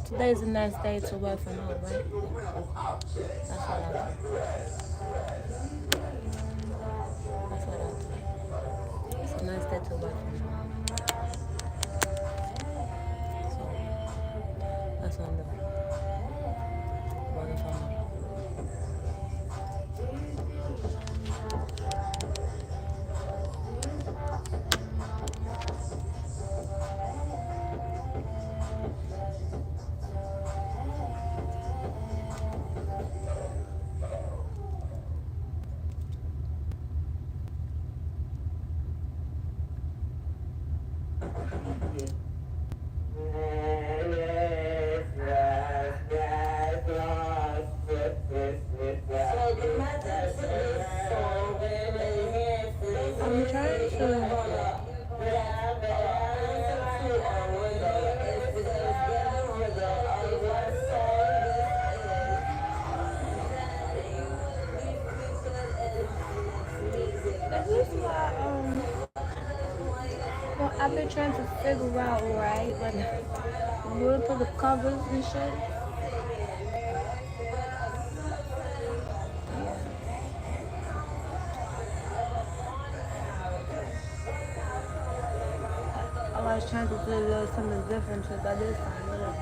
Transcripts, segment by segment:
Today's a nice day to work from home, right? That's what I think. That's what I think. It's a nice day to work from home. So, that's what I'm doing. Working from home. I'm trying to. This is why well, I've been trying to figure out, right, like where to put the covers and shit. I was trying to do a little something different by this time.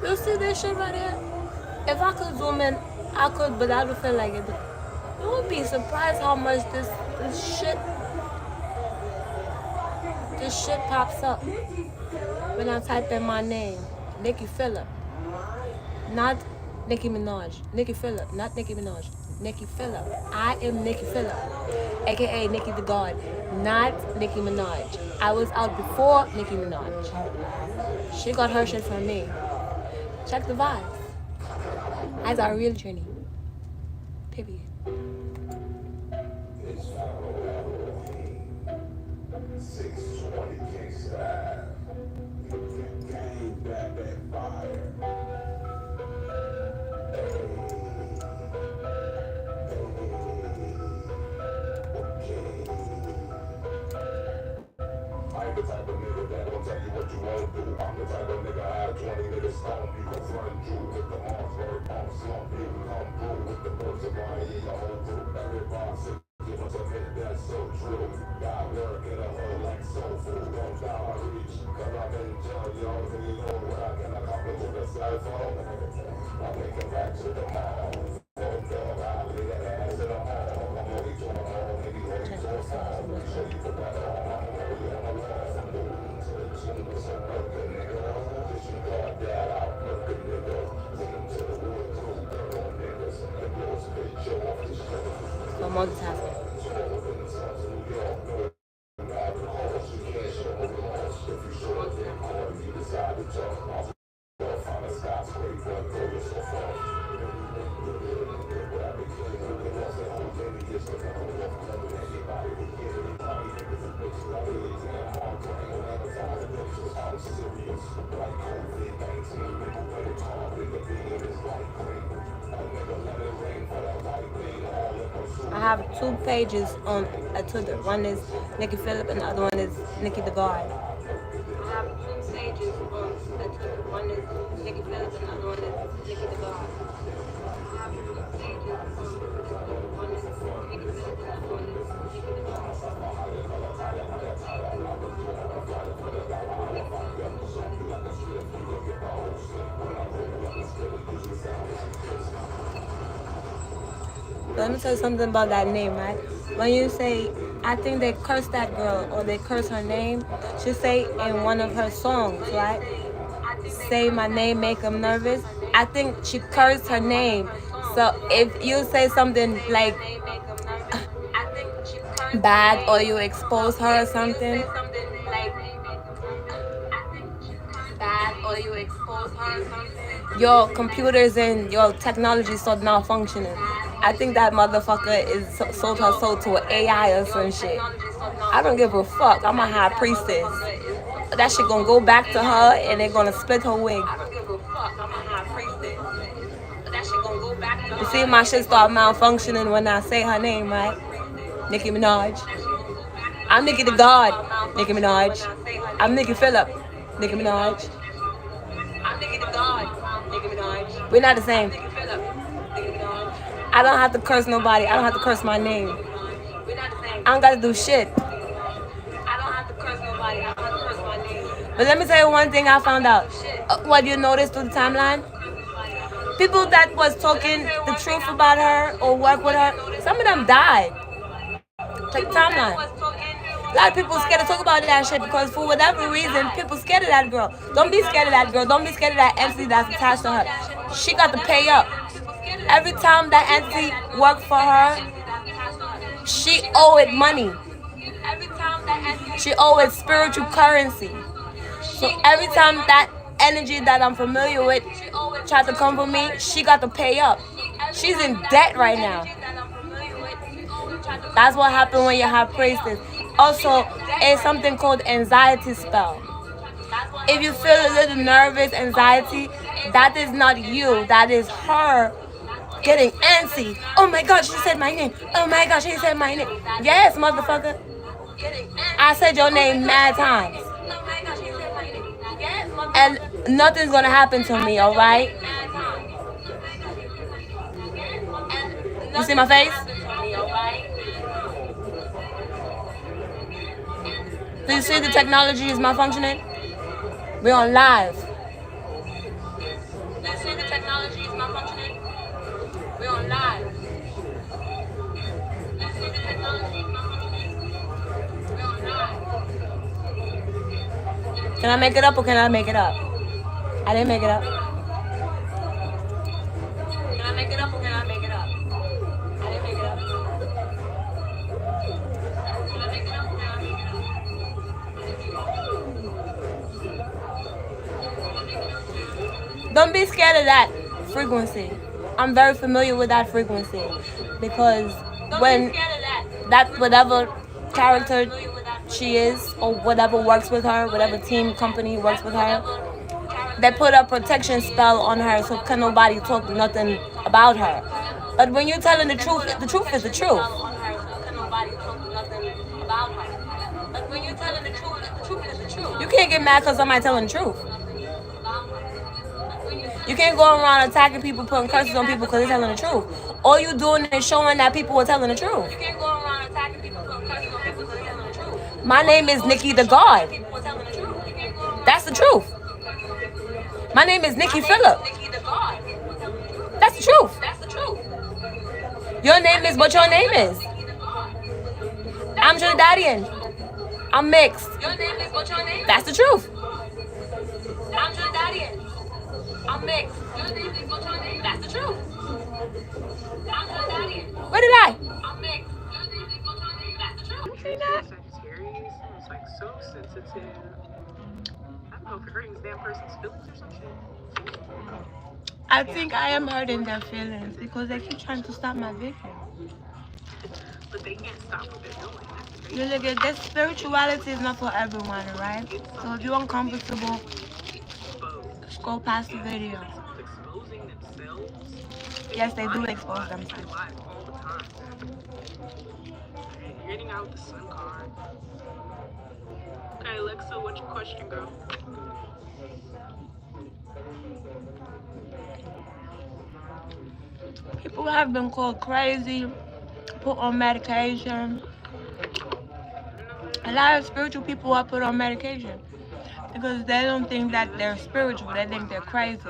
You see this shit right here? If I could zoom in, I could, but I don't feel like it. You would be surprised how much this shit pops up when I type in my name, Nikki Phillip, not Nicki Minaj. Nikki Phillip, not Nicki Minaj. Nikki Phillip. I am Nikki Phillip, aka Nikki Da God, not Nicki Minaj. I was out before Nicki Minaj. She got her shit from me. Check the vibes. As our real journey. Period. It's Pharaoh Elohim. 620 K-Style. Gang back that fire. I ain't the type of nigga that gon' tell you what you won't do. I'm the type of nigga I have 20 niggas stomp you, confront you with the arms very pump, slump you, come through with the birds of mine, yeah, your whole crew. Every boss, you must admit that's so true. Got work in a hole like soul food, don't down my reach. Cause I've been telling y'all, so you know what I can accomplish with a cell phone. I'm making back to the mall. Fuck dog, I'll lay that ass in the hall. I'm only to the hall, nigga, only to the fall. Show you put that on, I'm already on the wall. From the room to the gym, it's a working nigga. SheGod that out, working nigga. Take him to the wood, cool, girl on niggas. The girls spit show off the show. I'm multitasking. I have 2 pages on a Twitter. One is Nikki Phillip and the other one is Nikki Da God. I have 2 pages on a Twitter. One is Nikki Phillip and the other one is Nikki Da God. I have 2 pages on a Twitter. One is Nikki Phillip and the other one is Nikki Da God. Let me tell you something about that name, right? When you say, I think they curse that girl or they curse her name, she say in one of her songs, right? Say my name, make them nervous. I think she cursed her name. So if you say something like bad or you expose her or something, your computers and your technology start malfunctioning. I think that motherfucker is sold her soul to an AI or some shit. I don't give a fuck. I'm a high priestess. That shit gonna go back to her and they're gonna split her wig. You see my shit start malfunctioning when I say her name, right? Nicki Minaj. I'm Nikki Da God. Nicki Minaj. I'm Nikki Phillip. Nicki Minaj. I'm Nikki Da God. Nicki Minaj. We're not the same. I don't have to curse nobody. I don't have to curse my name. I don't gotta do shit. I don't have to curse nobody. I don't have to curse my name. But let me tell you one thing I found out. What you noticed through the timeline? People that was talking the truth about her or work with her, some of them died. Check the timeline. A lot of people scared to talk about that shit because for whatever reason, people scared of that girl. Don't be scared of that girl. Don't be scared of that entity that's attached to her. She got to pay up. Every time that entity worked for her, she owed money. She owed spiritual currency. So every time that energy that I'm familiar with tried to come for me, she got to pay up. She's in debt right now. That's what happened when you have priestess. Also, it's something called anxiety spell. If you feel a little nervous, anxiety, that is not you. That is her getting antsy. Oh my God, she said my name. Oh my God, she said my name. Yes, motherfucker. I said your name mad times. And nothing's gonna happen to me, alright? You see my face? Do you see the technology is malfunctioning? We're on live. Do you see the technology is malfunctioning? We're on live. Do you see the technology is malfunctioning? We're on live. Can I make it up or can I make it up? I didn't make it up. Can I make it up or can I make it up? I didn't make it up. Can I make it up or can I make it up? Don't be scared of that frequency. I'm very familiar with that frequency because when that whatever character she is or whatever works with her, whatever team company works with her, they put a protection spell on her so can nobody talk nothing about her. But when you're telling the truth is the truth. You can't get mad because somebody telling the truth. You can't go around attacking people, putting curses on people because they're telling the truth. All you doing is showing that people are telling the truth. You can't go around attacking people, putting curses on people because they're telling the truth. My name is Nikki Da God. That's the truth. My name is Nikki Phillip. That's the truth. Your name is what your name is. I'm Trinidadian. I'm mixed. That's the truth. I'm Trinidadian. I'm mixed. That's the truth. I'm Trinidadian. Where did I? I'm mixed. That's the truth. Sagittarius, it's like so sensitive. I don't know if it hurting this damn person's feelings or some shit. I think I am hurting their feelings because they keep trying to stop my video. But they can't stop what they're doing. You look at this, spirituality is not for everyone, right? So if you're uncomfortable Go past the video. Someone's exposing themselves. Yes, they do expose themselves. Live all the time. You're getting out with the sun card. Okay, Alexa, what's your question, girl? People have been called crazy, put on medication. A lot of spiritual people are put on medication because they don't think that they're spiritual, they think they're crazy.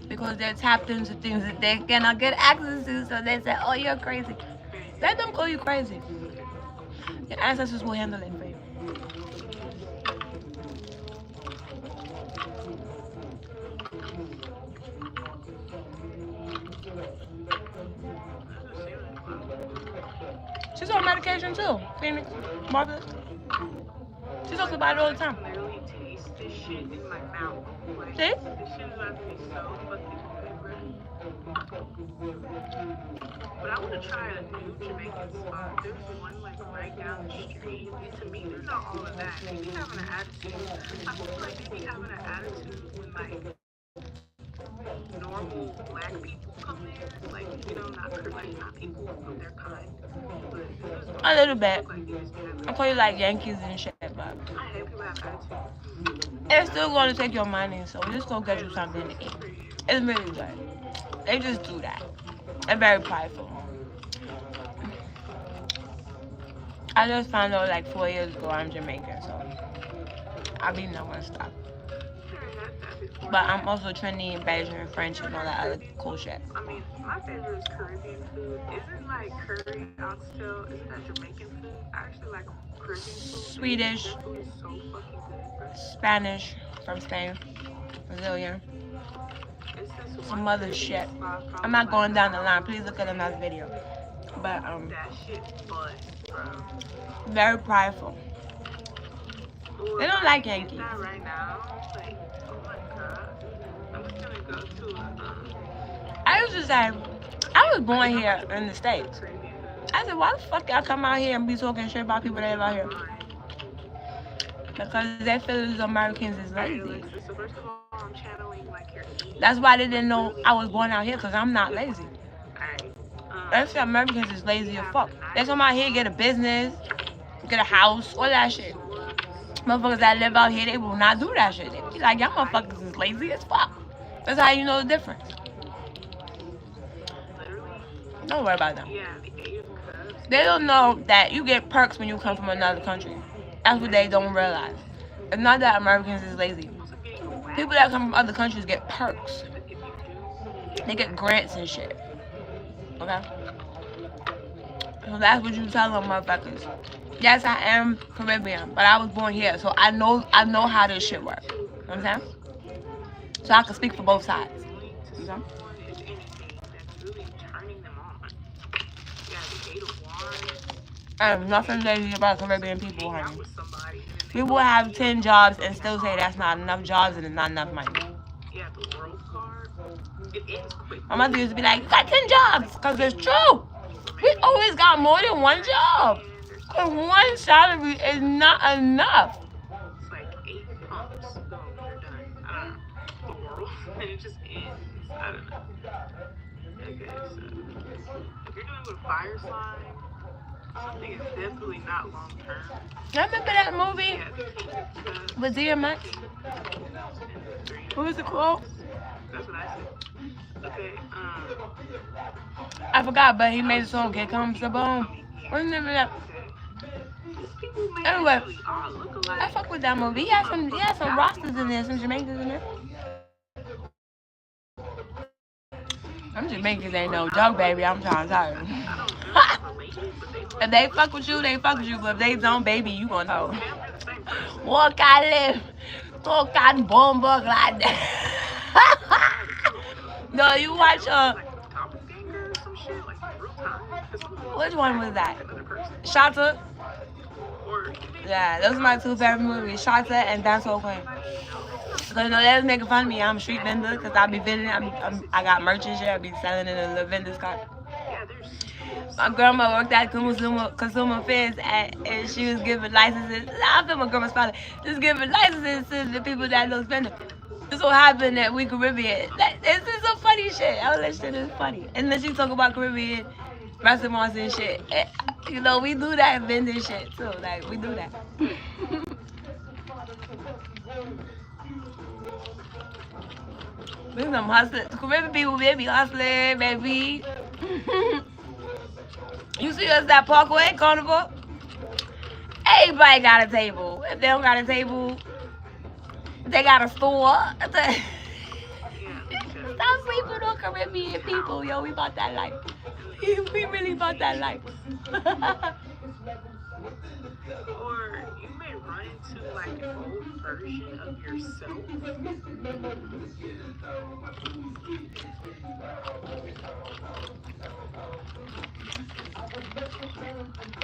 Because they're tapped into things that they cannot get access to, so they say, oh, you're crazy. Let them call you crazy. Your ancestors will handle it for you. She's on medication too, Phoenix, Marvelous. She talks about it all the time. I literally taste this shit in my mouth. Like, See? this shit is about to be so fucking good, but I want to try a new Jamaican spot. There's one like right down the street. And to me, there's not all of that. They be having an attitude. I feel like they be having an attitude when like normal black people come there. Like, you know, not people of their kind. But A little bit. I call you like Yankees and shit, but I hate people have attitude. it's still going to take your money, so just go get you something to eat. It's really good. They just do that. They're very prideful. I just found out like 4 years ago I'm Jamaican, so I'll be no one stop. But I'm also Trinidadian, Bajan, French, and all that other cool shit. I mean, my favorite is Caribbean food. Isn't like curry, oxtail, isn't that Jamaican food? I actually like Caribbean food. Swedish, That food is so fucking good. Spanish from Spain, Brazilian, It's this some one other shit. spot from, I'm not like, going down the line. Please look at another video. But that shit bust, bro. very prideful. Ooh, They don't if like I get Yankees. that right now, like, oh my god. I'm just gonna go to I used to say, I was born here in the States. Caribbean food. I said, why the fuck y'all come out here and be talking shit about people that live out here? Because they feel as Americans is lazy. Alexa, so first of all, I'm channeling like your eating. That's why they didn't know I was born out here, because I'm not lazy. Alright. They say Americans is lazy as fuck. They come out here, get a business, get a house, all that shit. Motherfuckers that live out here, they will not do that shit. They be like, y'all motherfuckers is lazy as fuck. That's how you know the difference. Literally, Don't worry about them. yeah, the Asian cubs. They don't know that you get perks when you come from another country. That's what they don't realize. It's not that Americans is lazy. Also getting a whack People that come from other countries get perks. if you do. They get grants and shit. Okay? So that's what you tell them, motherfuckers. Yes, I am Caribbean, but I was born here, so I know how this shit works. You know what I'm saying? So I can speak for both sides. You know? Is anything that's really turning them on. Yeah, the 8 of Wands. And nothing lazy about Caribbean people, Hang out honey. with somebody. And then they People have 10 jobs and still say that's not enough jobs and it's not enough money. yeah, the world card. It ends quick. My mother used to be like, you got 10 jobs, because it's true. We always got more than one job. Because one salary is not enough. It's like 8 pumps. Boom, you're done. I don't know. The world. And it just ends. I don't know. Okay, so if you're dealing with a fire sign, something is definitely not long term. Remember that movie Yeah, the King of Cups with DMX? and the 3 What was it called? That's what I said. Okay, I forgot, but he made a song, Here Comes the Boom. What's the name of that? okay. People may Anyway, actually all look alike. I fuck with that movie. He had some rosters in there, some Jamaicans in there. Them Jamaicans ain't no joke, baby. I'm trying to tell you. If they fuck with you, they fuck with you. But if they don't, baby, you gonna know. Walk out live. Talk out bomba like that. No, you watch which one was that? Shata? Yeah, those are my two favorite movies, Shata and Dancehall Queen. Cause you know they was making fun of me. I'm a street vendor because I be vending. I got merch and shit. I be selling in a little vendor's cart. My grandma worked at Consumer Affairs and she was giving licenses. I feel my grandma's father just giving licenses to the people that know spending. This what happened that we Caribbean. This is some funny shit. All that shit is funny. And then she talk about Caribbean restaurants and shit. You know, we do that vending shit too. Like, we do that. We some hustlers. Caribbean people, baby, hustling, baby. You see us at Parkway Carnival? Everybody got a table. If they don't got a table, they got a store. Stop sleeping on Caribbean people, yo. We about that life. We really about that life. Or you may run into like an old version of yourself.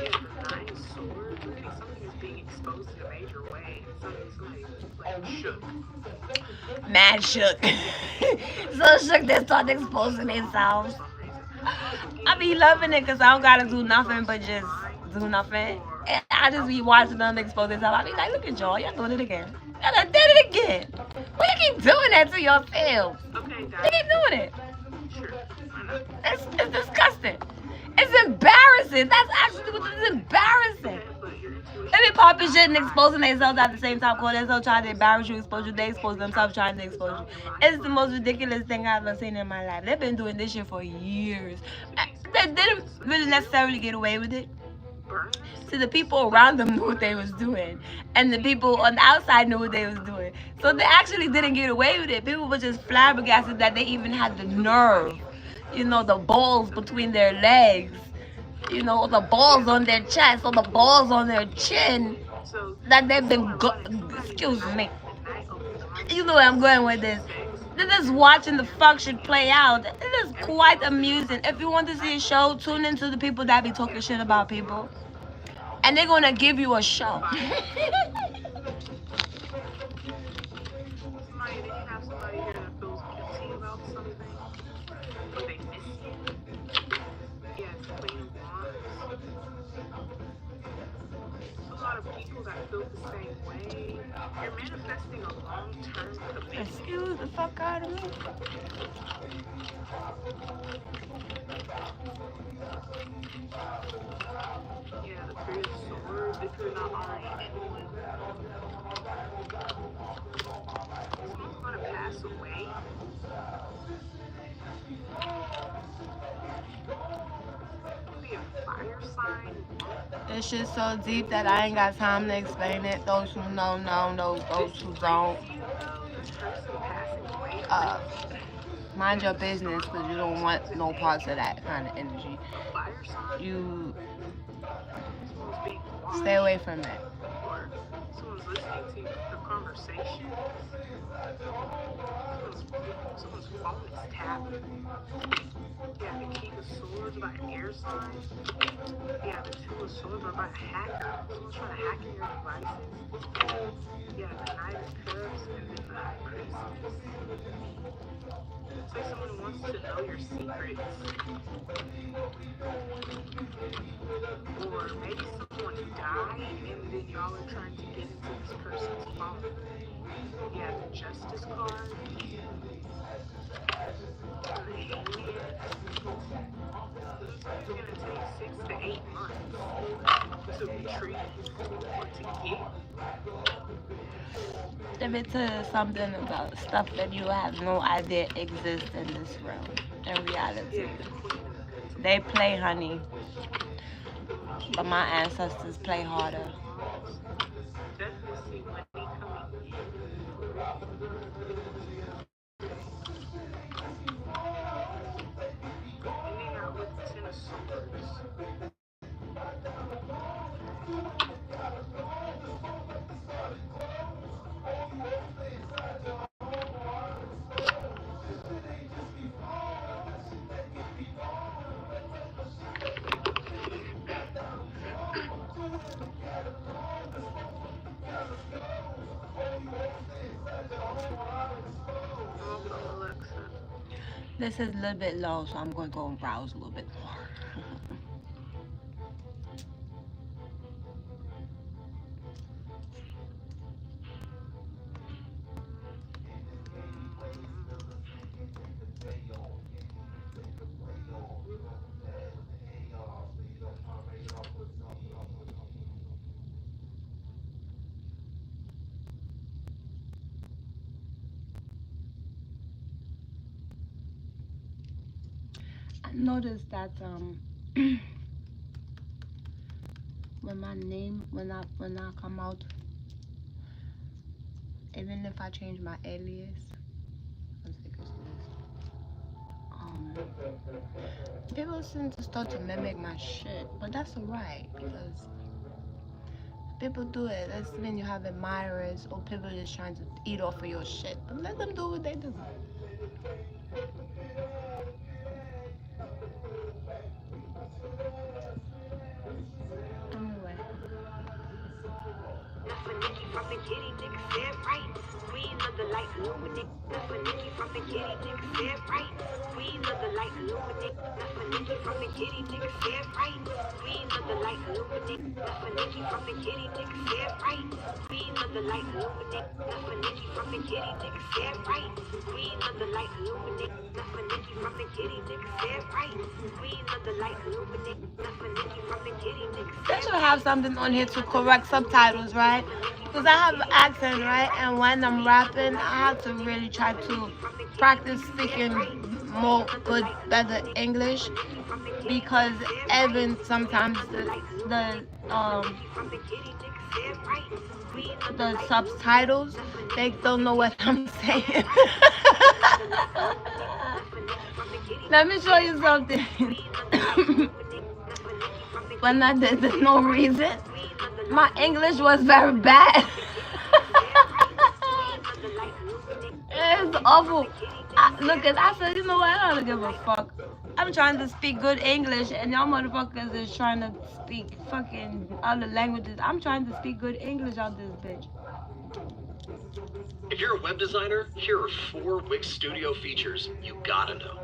Yeah, the nine of swords. I think something is being exposed in a major way. Somebody's like shook. Mad shook. So shook they start exposing themselves. I be loving it because I don't gotta do nothing but just do nothing. And I just be watching them expose themselves. I be like, look at y'all doing it again. Y'all done did it again. Why you keep doing that to yourselves? Okay, You keep doing it. Sure. Why not? It's disgusting. It's embarrassing. That's actually what is embarrassing. But your intuition. They be popping shit and exposing themselves at the same time. Calling themselves trying to embarrass you, expose you. They expose themselves trying to expose you. It's the most ridiculous thing I've ever seen in my life. They've been doing this shit for years. They didn't really necessarily get away with it. See, the people around them knew what they was doing, and the people on the outside knew what they was doing. So they actually didn't get away with it. People were just flabbergasted that they even had the nerve, you know, the balls between their legs, you know, the balls on their chest, or the balls on their chin, that they've been, excuse me, you know where I'm going with this. They're just watching the fuck shit play out. It is quite amusing. If you want to see a show, tune into the people that be talking shit about people. And they're gonna give you a show. You're manifesting a long-term commitment. Excuse the fuck out of me. Yeah, the Three of Swords, if you're not already in one. Someone's gonna pass away. Maybe a fire sign. This shit's so deep that I ain't got time to explain it. Those who know, those who don't. Mind your business, because you don't want no parts of that kind of energy. You stay away from that. Or someone's listening to the conversation. Someone's phone is tapping. Yeah, the King of Swords about an air sign. Yeah, the Two of Swords are about a hacker. Someone's trying to hack in your devices. Yeah, the Knight of Cups and then the High Priestess. It's like someone wants to know your secrets. Or maybe someone died and then y'all are trying to get into this person's phone. Yeah, the Justice card. The Alien. It's going to take 6 to 8 months to retrieve or to get. Let me tell you something about stuff that you have no idea exists in this realm. In reality, they play, honey, but my ancestors play harder. Definitely see money coming in. Ending out with the Ten of Swords. This is a little bit low, so I'm going to go and browse a little bit more. I noticed that when my name when I come out, even if I change my alias, let's take this list. People seem to start to mimic my shit, but that's alright because people do it. That's when you have admirers or people just trying to eat off of your shit. But let them do what they do. Anyway. NEFFERNIKKI from the kitty, nigga said right. Queen of the light illuminate. NEFFERNIKKI from the kitty, nigga said right. Queen of the light illuminate. NEFFERNIKKI from the kitty, nigga said right. Queen of the light illuminate. NEFFERNIKKI from the kitty, nigga said right. Queen of the light illuminate. NEFFERNIKKI from the kitty, nigga said right. Queen of the light illuminate. NEFFERNIKKI from the kitty, nigga said right. Queen of the light illuminate. NEFFERNIKKI from the kitty, nigga said They should have something on here to correct subtitles, right? Because I have an accent, right? And when I'm rapping, I have to really try to practice speaking more good, better English. Because even sometimes the subtitles, they don't know what I'm saying. Let me show you something. When I did the No Reason, my English was very bad. It's awful. I said, you know what? I don't give a fuck. I'm trying to speak good English, and y'all motherfuckers is trying to speak fucking other languages. I'm trying to speak good English out this bitch. If you're a web designer, here are 4 Wix Studio features you gotta know.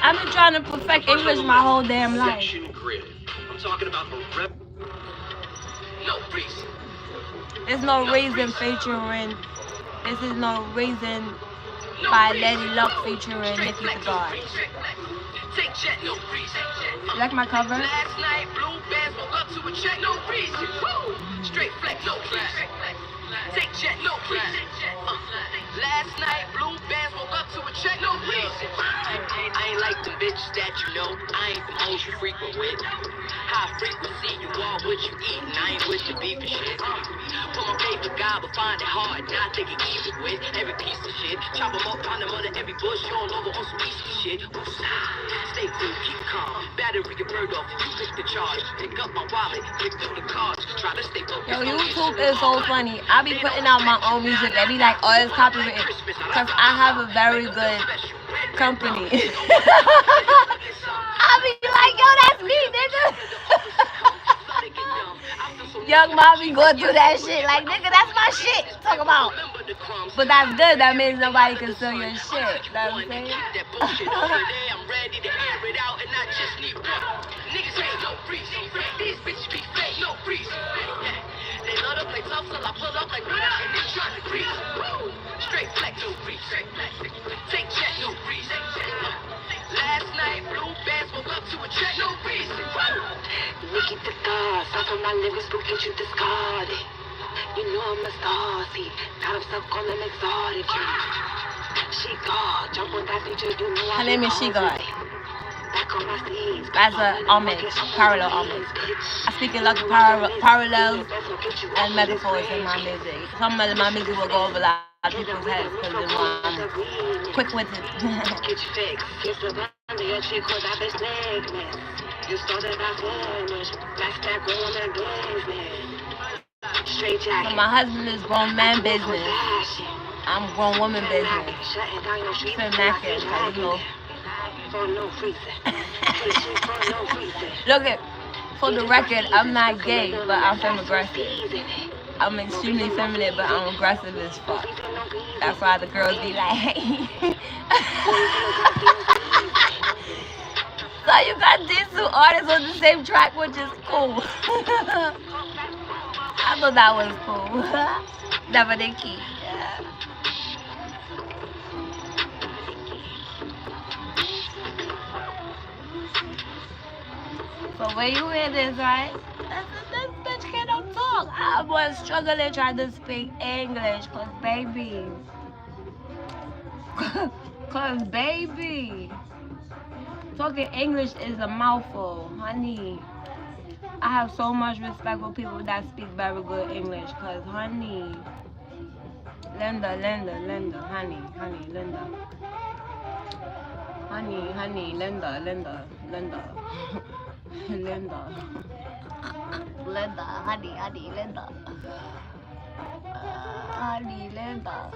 I've been trying to perfect English my whole damn life. Section grid. I'm talking about a no reason. There's no reason featuring. This is No Reason by Lady Luck featuring Nikki Da God. You like my cover? Last night, blue bands woke up to a check, no reason. Straight flex, no reason. Take check, no reason. Last night, blue bands woke up to a check, no reason. I ain't like them bitches that you know. I ain't the most you frequent with. High frequency, you are what you eat, and I ain't with the beef and shit. Put my paper guy, but find it hard, not think it easy with every piece of shit. Chop them up, pound them under every bush, all over on some easy shit. Stay cool, keep calm. Battery get burned off, you pick the charge. Pick up my wallet, pick through the cards. Try to stay focused. Yo, YouTube is so funny. I be putting out my own music. They be like, oh, it's copyrighted. Because I have a very good company. I be like, yo, that's me, nigga. Young mommy going through that shit. Like, nigga, that's my shit. Talk about. But that's good. That means nobody can steal your shit. You know what I'm saying? I'm ready to air it out, and I just need one. Niggas ain't no reason. These bitches be fake, no reason. They love to play tough, so I pull up like that, and they trying to grease. Straight flex, no reason. Take check, no reason. Last night, blue bands woke up to a check, no reason. Nikki Da God, some of my lyrics will get you discarded. You know I'm a star, see, got himself on an exotic. SheGod, jump on that feature, you know Her name is SheGod. Back on my sleeves. That's a homage, parallel homage. I speak a lot of parallels and metaphors in my music. Some of my music will go over a lot of people's heads because you know I'm quick-witted. Get your fix. It's the body your chick cause I've been stagnant. You started by Vanish. Backstack on that business. Straight jacket. My husband is grown man business. I'm grown woman business. Shutting down your street. Feminine, because you know. For no reason. Look at, for the record, I'm not gay, but I'm femme-aggressive. I'm extremely feminine, but I'm aggressive as fuck. That's why the girls be like, hey. So you got these 2 artists on the same track, which is cool. I thought that was cool. NEFFERNIKKI. Yeah. So when you hear this, right? This bitch cannot talk. I was struggling trying to speak English, cause baby, Cause baby, talking English is a mouthful, honey. I have so much respect for people that speak very good English. Cause honey, Linda, honey, Linda. Honey, Linda. Linda, honey, Linda. Honey, Linda.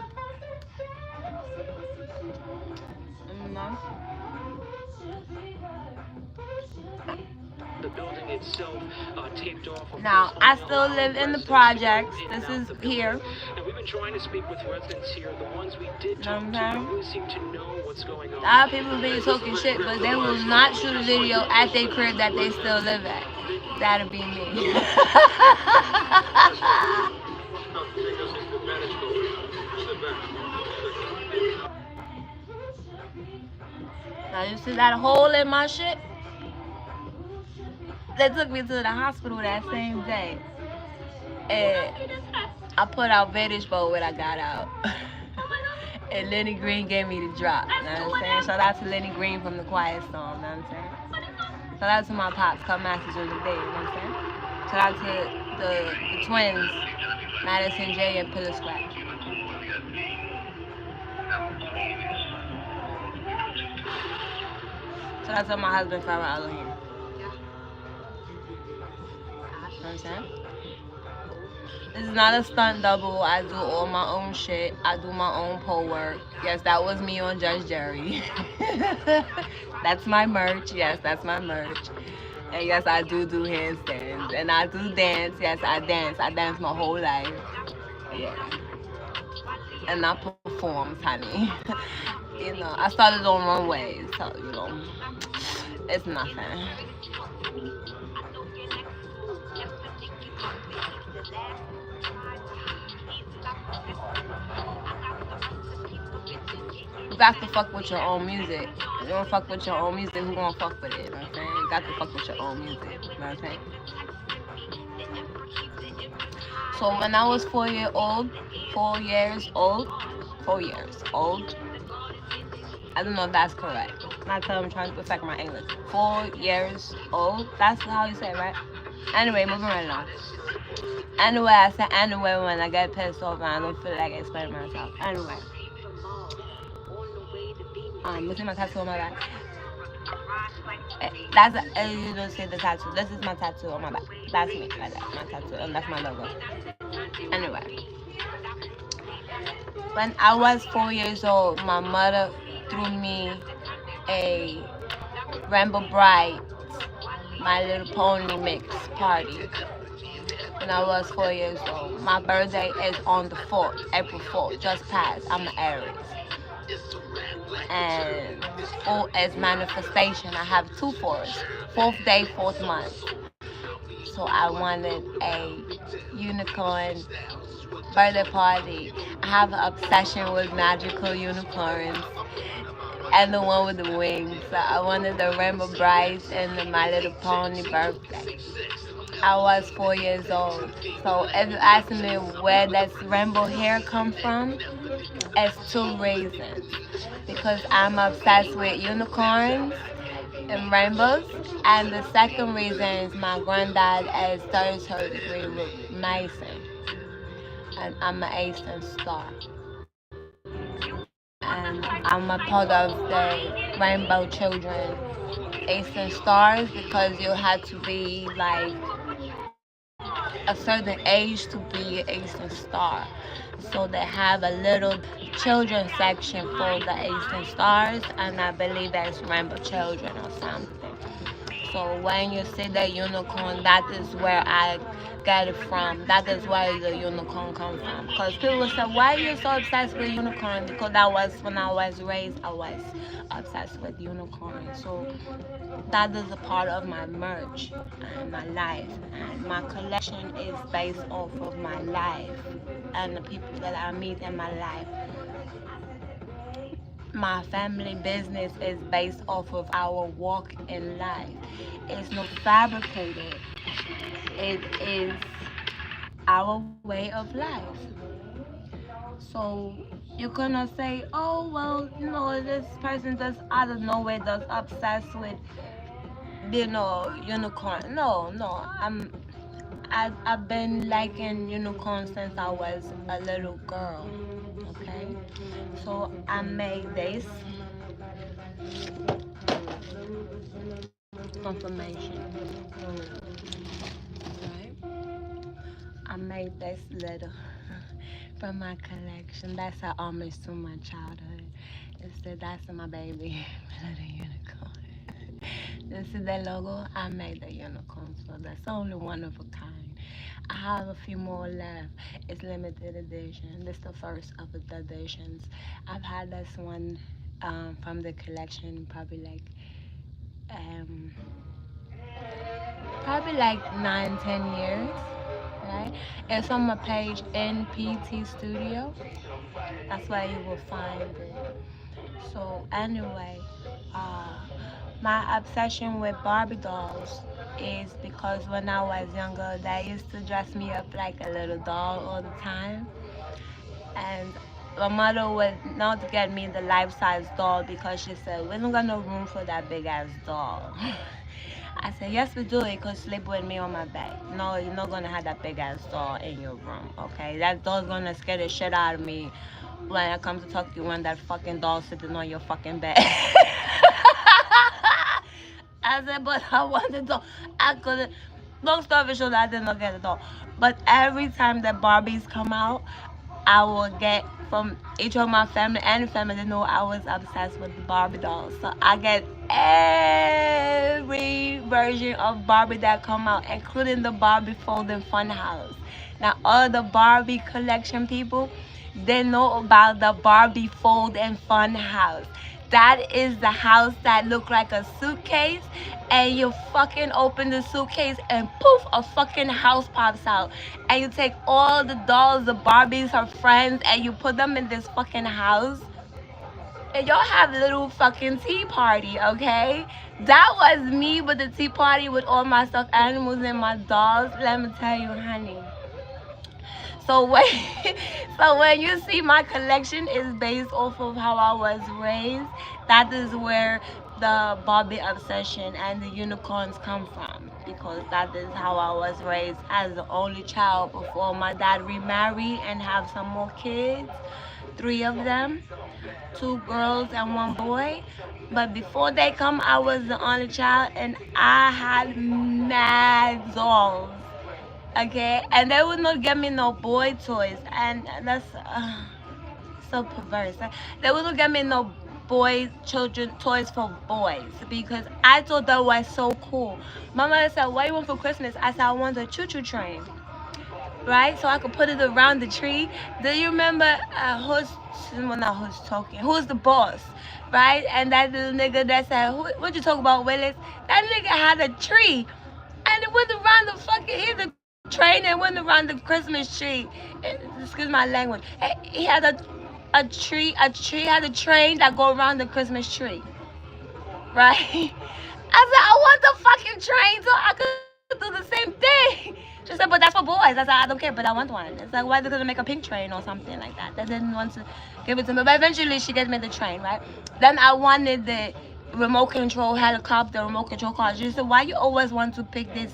The building itself taped off. Now, I still live in the projects. This is here. And we've been trying to speak with residents here. The ones we did talk to Okay. really seem to know what's going on. A lot of people be talking shit, but they will not shoot a video at their crib that they still live at. That'll be me. Now you see that hole in my shit? They took me to the hospital that same day. And I put out Vanish Mode when I got out. And Lenny Green gave me the drop. You know what I'm saying? Shout out to Lenny Green from the Quiet Storm. You know what I'm saying? Shout out to my pops, Cut Masters of the Day. You know what I'm saying? Shout out to the twins, Madison J and Pillar Scratch. Shout out to my husband, Pharaoh Elohim. You know what I'm saying? This is not a stunt double. I do all my own shit. I do my own pole work. Yes, that was me on Judge Jerry. That's my merch. Yes, that's my merch. And yes, I do handstands. And I do dance. Yes, I dance. I dance my whole life. Yeah. And I perform, honey. You know, I started on runways, so, you know, it's nothing. You got to fuck with your own music. You don't fuck with your own music, who gonna fuck with it? You know what I'm saying? You got to fuck with your own music. You know what I'm saying? So when I was 4 years old, I don't know if that's correct. Not because I'm trying to perfect my English. 4 years old, that's how you say it, right? Anyway, moving right along. Anyway, I said anyway when I get pissed off and I don't feel like explaining myself. Anyway. You see my tattoo on my back? That's you don't see the tattoo. This is my tattoo on my back. That's me, right there, my tattoo, and that's my logo. Anyway, when I was 4 years old, my mother threw me a Rainbow Bright, My Little Pony mix party. When I was 4 years old, my birthday is on the 4th, April 4th, just passed. I'm an Aries. And 4 is manifestation. I have 2 4s, 4th day, 4th month. So I wanted a unicorn birthday party. I have an obsession with magical unicorns and the one with the wings. So I wanted the Rainbow Bright and the My Little Pony birthday. I was 4 years old. So if you ask me where that rainbow hair come from, it's 2 reasons. Because I'm obsessed with unicorns and rainbows. And the second reason is my granddad is 33rd degree Mason. And I'm an Eastern Star. And I'm a part of the Rainbow Children Eastern Stars because you had to be like a certain age to be an Eastern Star. So they have a little children section for the Eastern Stars, and I believe that's Rainbow Children or something. So when you see the unicorn, that is where I get it from. That is where the unicorn comes from. Because people say, why are you so obsessed with unicorn? Because that was when I was raised, I was obsessed with unicorns. So that is a part of my merch and my life. And my collection is based off of my life and the people that I meet in my life. My family business is based off of our walk in life. It's not fabricated. It is our way of life. So you cannot say, oh well, you know, this person just out of nowhere just obsessed with, you know, unicorn. No, I've been liking unicorns since I was a little girl. Okay, so I made this confirmation. Right? I made this little from my collection. That's an homage to my childhood. It said that's my baby, little unicorn. This is the logo. I made the unicorn, so that's only one of a kind. I have a few more left. It's limited edition. This is the first of the editions. I've had this one from the collection um, probably like 9-10 years. Right? It's on my page NPT Studio. That's where you will find it. So anyway, my obsession with Barbie dolls is because when I was younger, they used to dress me up like a little doll all the time. And my mother would not get me the life-size doll because she said, we don't got no room for that big-ass doll. I said, yes, we do. You could sleep with me on my bed. No, you're not going to have that big-ass doll in your room, okay? That doll's going to scare the shit out of me when I come to talk to you when that fucking doll sitting on your fucking bed. I said, but I want the doll. I couldn't. Long story short, I did not get the doll. But every time that Barbies come out, I will get from each of my family and family to know I was obsessed with the Barbie dolls. So I get every version of Barbie that come out, including the Barbie Folding Fun House. Now, all the Barbie collection people, they know about the Barbie Fold and Fun House. That is the house that look like a suitcase, and you fucking open the suitcase and poof, a fucking house pops out. And you take all the dolls, the Barbies, her friends, and you put them in this fucking house. And y'all have a little fucking tea party, okay? That was me with the tea party with all my stuffed animals and my dolls. Let me tell you, honey. So when you see my collection is based off of how I was raised, that is where the Barbie obsession and the unicorns come from, because that is how I was raised as the only child before my dad remarried and have some more kids, 3 of them, 2 girls and 1 boy. But before they come, I was the only child and I had mad dolls. Okay, and they would not get me no boy toys, and that's so perverse. They would not get me no children toys for boys because I thought that was so cool. My mother said, what you want for Christmas? I said, I want a choo-choo train, right? So I could put it around the tree. Do you remember who's the boss, right? And that little nigga that said, what you talk about, Willis? That nigga had a tree, and it went around the fucking train and went around the Christmas tree. Excuse my language. He had a tree had a train that go around the Christmas tree, right? I said, I want the fucking train so I could do the same thing. She said, but that's for boys. I said, I don't care, but I want one. It's like, why are they gonna make a pink train or something like that? They didn't want to give it to me, but eventually she gave me the train, right? Then I wanted the remote control helicopter, remote control car. She said, why you always want to pick this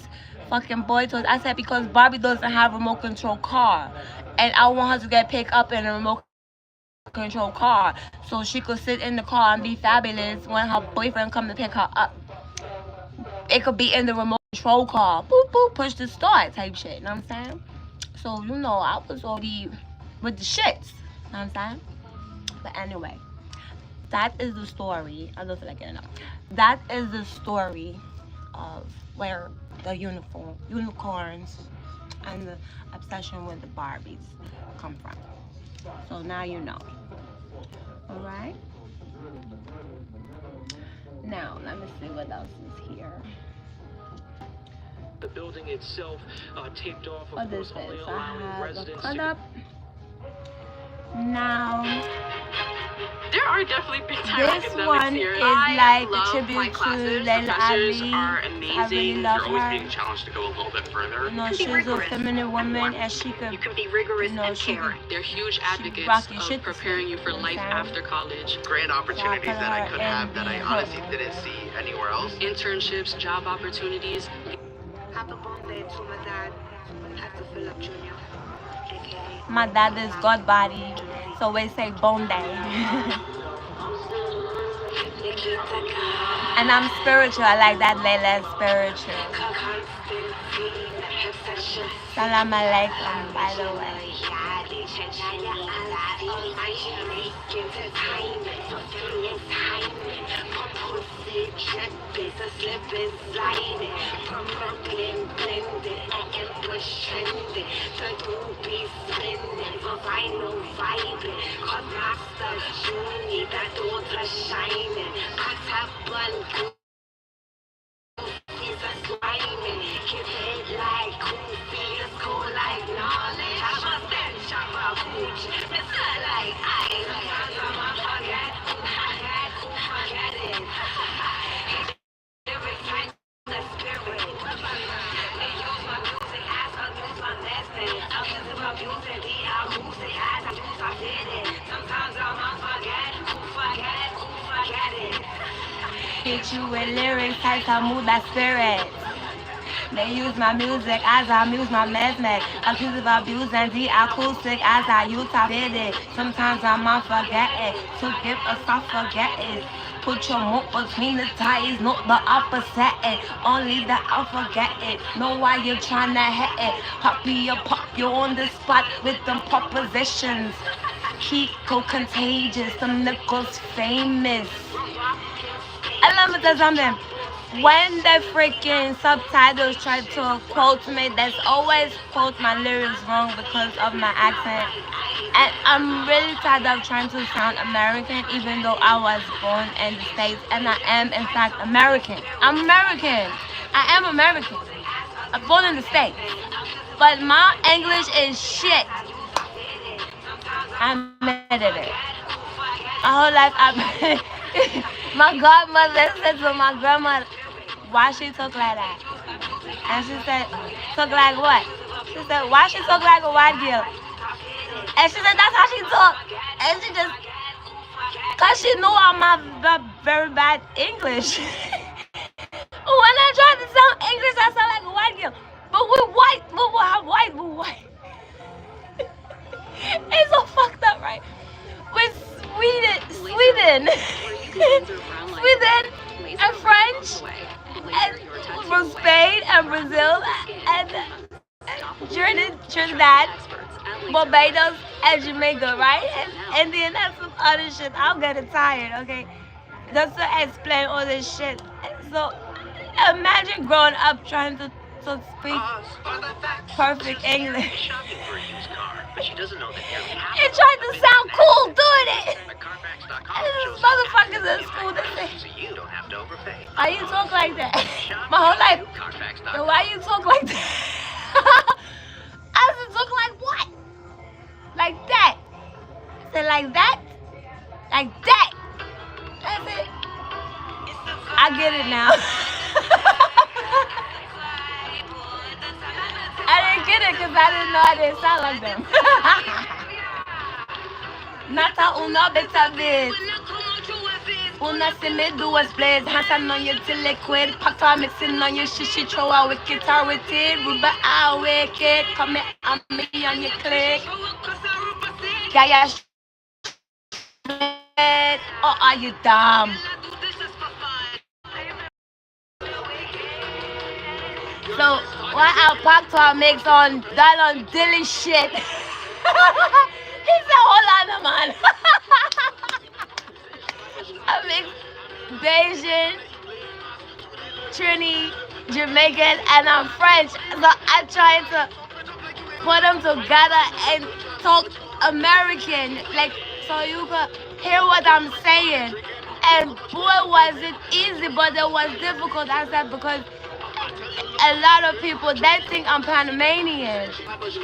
fucking boy toys? I said, because Barbie doesn't have a remote control car, and I want her to get picked up in a remote control car so she could sit in the car and be fabulous when her boyfriend come to pick her up. It could be in the remote control car, boop boop, push the start type shit, you know what I'm saying? So you know, I was already with the shits, you know what I'm saying? But anyway, that is the story. I don't feel like getting up. That is the story of where the unicorns and the obsession with the Barbies come from. So now you know. Alright? Now, let me see what else is here. The building itself taped off, of What is course, this? only I allowing have a residents cut to... up. Now, There are definitely big time This academics one here. is I like a love my tribute to classes. Layla Professors Ali. are I amazing. really love You're always her. being challenged to go a little bit further. You know, she's a feminine woman and she could, You can be rigorous you know, and she caring. could They're huge rock advocates your of shit preparing you for to life sound. after college. Great opportunities put that I her could in have that I the honestly hook. didn't see anywhere else. Internships, job opportunities. Happy birthday to my dad. Have to fill up Junior. AKA. My dad is God body, so we say bone day. Nikki Da God. And I'm spiritual. I like that Layla is spiritual. Salam alaikum, by the way. Hit you with lyrics, types of move that spirit. They use my music as I muse my mesmeric. Accused of abuse and the acoustic as I use I did it. Sometimes I might forget it. To give a soft forget it. Put your moat between the ties, not the opposite it. Only the I'll forget it. Know why you're trying to hit it. Pop you on the spot with them propositions. Kiko contagious, some nickels famous. I love it, something. When the freaking subtitles try to quote me, that's always quote my lyrics wrong because of my accent. And I'm really tired of trying to sound American, even though I was born in the States and I am in fact American. I'm American. I am American. I'm born in the States. But my English is shit. I admitted it. My whole life my godmother said to my grandmother, why she talk like that? And she said, talk like what? She said, why she talk like a white girl? And she said, that's how she talk. And she just, cause she knew all my very bad English. When I try to sound English, I sound like a white girl. But we're white, we're white. It's so fucked up, right? With Sweden, and French, and from Spain and Brazil, and Trinidad, Barbados, and Jamaica, right? And Indian and some other shit. I'm getting tired, okay? Just to explain all this shit. So imagine growing up trying to speak perfect English. But she doesn't know that It tried to sound cool doing it. And this motherfuckers in school that say, so you don't have to overpay. why you talk like that? My whole life. So why you talk like that? I said, talk like what? Like that. I said, like that? Like that. That's it. I get it now. I didn't get it because I didn't know I didn't sound like them. Nata una beta vid. Una se me do as blades. Hands on your till liquid. Pata mixing on your shishi. Throw out with guitar with it. Ruba out with it. Come on me on your click. Gaya or are you dumb? So why I packed our mix on Dylan Dili shit? He said, hold on, man. I mix Bajan, Trini, Jamaican, and I'm French. So I tried to put them together and talk American, like so you could hear what I'm saying. And boy, was it easy, but it was difficult. I said because a lot of people, they think I'm Panamanian.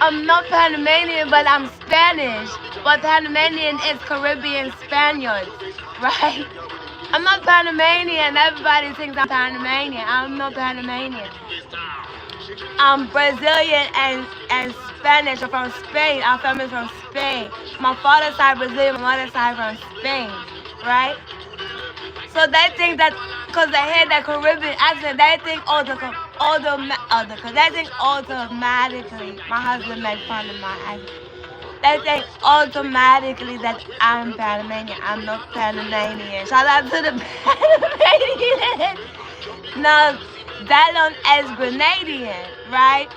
I'm not Panamanian, but I'm Spanish. But Panamanian is Caribbean Spaniards, right? I'm not Panamanian. Everybody thinks I'm Panamanian. I'm not Panamanian. I'm Brazilian and Spanish. I'm from Spain. Our family's from Spain. My father's side Brazilian, my mother's side from Spain, right? So they think that because they hear that Caribbean accent, they think they think automatically. My husband made fun of my accent. They think automatically that I'm Panamanian. I'm not Panamanian. Shout out to the Panamanians. Now, Dylan is Grenadian, right?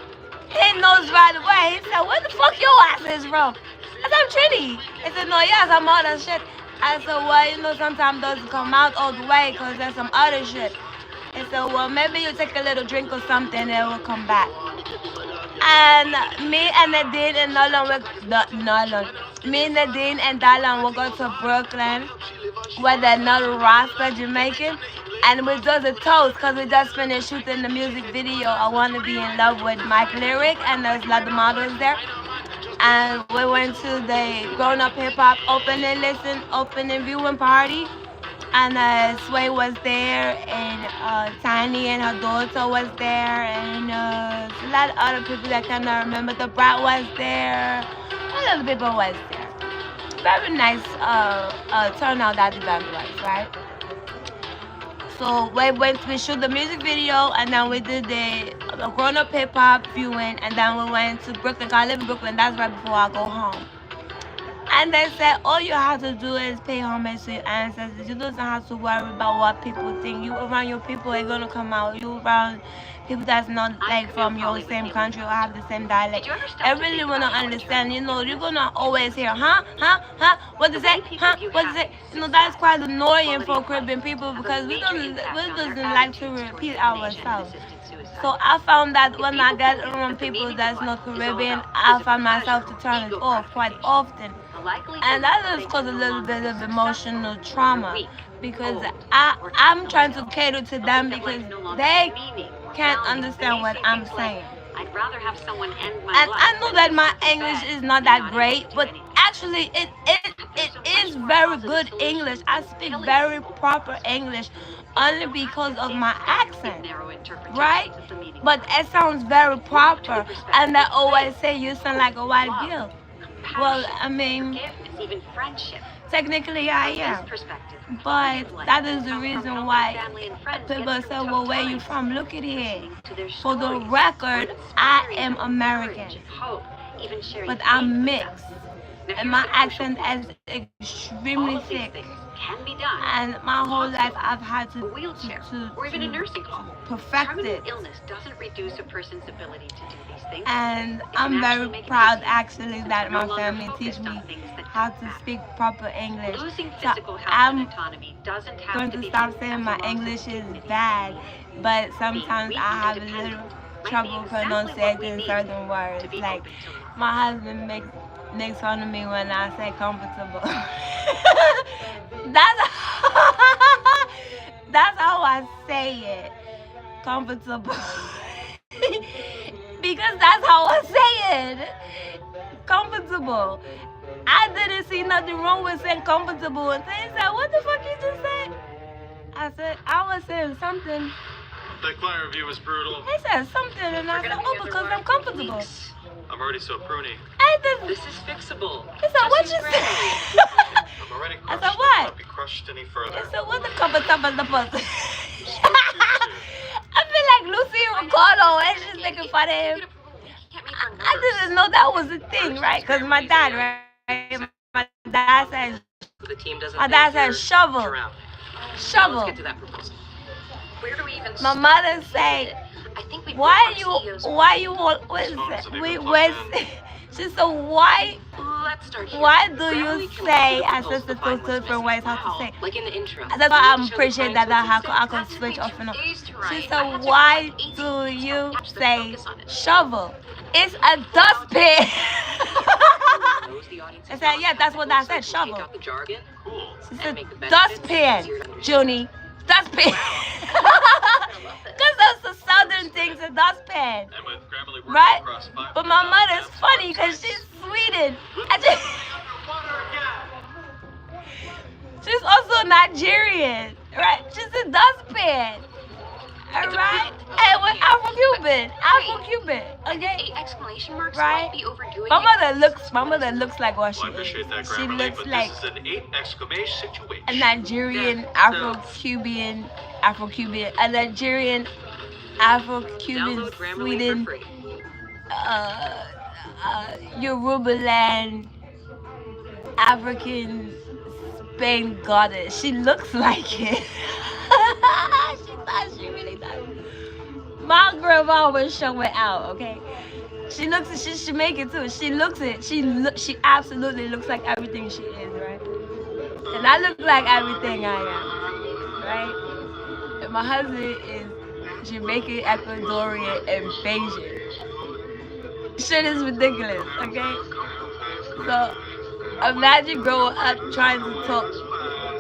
He knows right away. He said, where the fuck your ass is from? I said, I'm Trini. He said, no, yes, I'm all that shit. I said, well, you know, sometimes doesn't come out all the way because there's some other shit. He said, well, maybe you take a little drink or something and it will come back. And me and Nadine and Nadine and Dylan will go to Brooklyn where there's another Rasta Jamaican. And we do the toast because we just finished shooting the music video, I Want to Be in Love with Mike Lyric, and there's a lot of models there. And we went to the Grown Up Hip Hop opening viewing party. And Sway was there, and Tiny and her daughter was there, and a lot of other people that I cannot remember. The Brat was there, a lot of people was there. Very nice turnout that event was, right? So we shoot the music video, and then we did the Grown Up Hip Hop viewing, and then we went to Brooklyn. Cause I live in Brooklyn. That's right before I go home. And they said all you have to do is pay homage to your ancestors. You don't have to worry about what people think. You around your people are gonna come out. You around people that's not like from your same country or have the same dialect. I really wanna understand. You know, you're gonna always hear, huh, what is it, huh, what is it? You know, that's quite annoying for Caribbean people because we doesn't like to repeat ourselves. So I found that when I get around people that's not Caribbean, I find myself to turn it off quite often. And that has caused a little bit of emotional trauma because I'm trying to cater to them because they can't understand what I'm saying. I'd rather have someone end my And life. I know that my English is not that great, but actually it is very good English. I speak very proper English only because of my accent, right? But it sounds very proper, and they always say you sound like a white girl. Well, I mean, even friendship. Technically I am, but that is the reason why people say, well, where you from? Look at here. For the record, I am American, but I'm mixed, and my accent is extremely thick. Can be done. And my whole life I've had to or even a nursing home. Perfect it. Illness doesn't reduce a person's ability to do these things. And I'm very proud actually that my family teach me how to speak proper English. So I'm going to stop saying my English is bad, but sometimes I have a little trouble pronunciating certain words. Like my husband makes fun of me when I say comfortable. That's how I say it. Comfortable. Because that's how I say it. Comfortable. I didn't see nothing wrong with saying comfortable. And they said, what the fuck you just said? I said, I was saying something. That client review was brutal. He said something and I said, oh, because I'm comfortable. I'm already so pruny. This is fixable. He said, what you say? I'm already crushed. I said, what? Not be crushed any further. He said, what the comfortable the pussy? I feel like Lucy Ricardo and she's making fun of him. I didn't know that was a thing, right? Because my dad, right? My dad said shovel. Shovel. Let's get to that proposal. Where do we even My mother said, why you she said, why do you say, I said the two different ways how to say. like in the intro. That's why I appreciate that I could switch off and on. She said, why do you say shovel? It's a dustpan. I said, yeah, that's what I said, shovel. She said, dustpan, Junie, dustpan. Because that's the southern thing a dustpan. And with Grammarly working Right? across 500,000 But my mother's apps, funny because she's Sweden. She's also Nigerian, right? She's a dustpan. Alright? And we're Afro-Cuban. Afro-Cuban. Okay? 8 exclamation marks Right? might be overdoing My it. mother looks like what she Well, I appreciate that, is. She Grammarly, looks but like this is an 8 exclamation situation. a Nigerian Afro-Cuban, a Nigerian Afro-Cuban, Download Grammarly Sweden, for free. Yoruba land, African Spain goddess. She looks like it. She really does. My grandma was showing out, okay? She looks it, she should make it too. She looks it. She absolutely looks like everything she is, right? And I look like everything I am, right? And my husband is Jamaican, Ecuadorian, and Bajan. Shit is ridiculous, okay? So imagine growing up trying to talk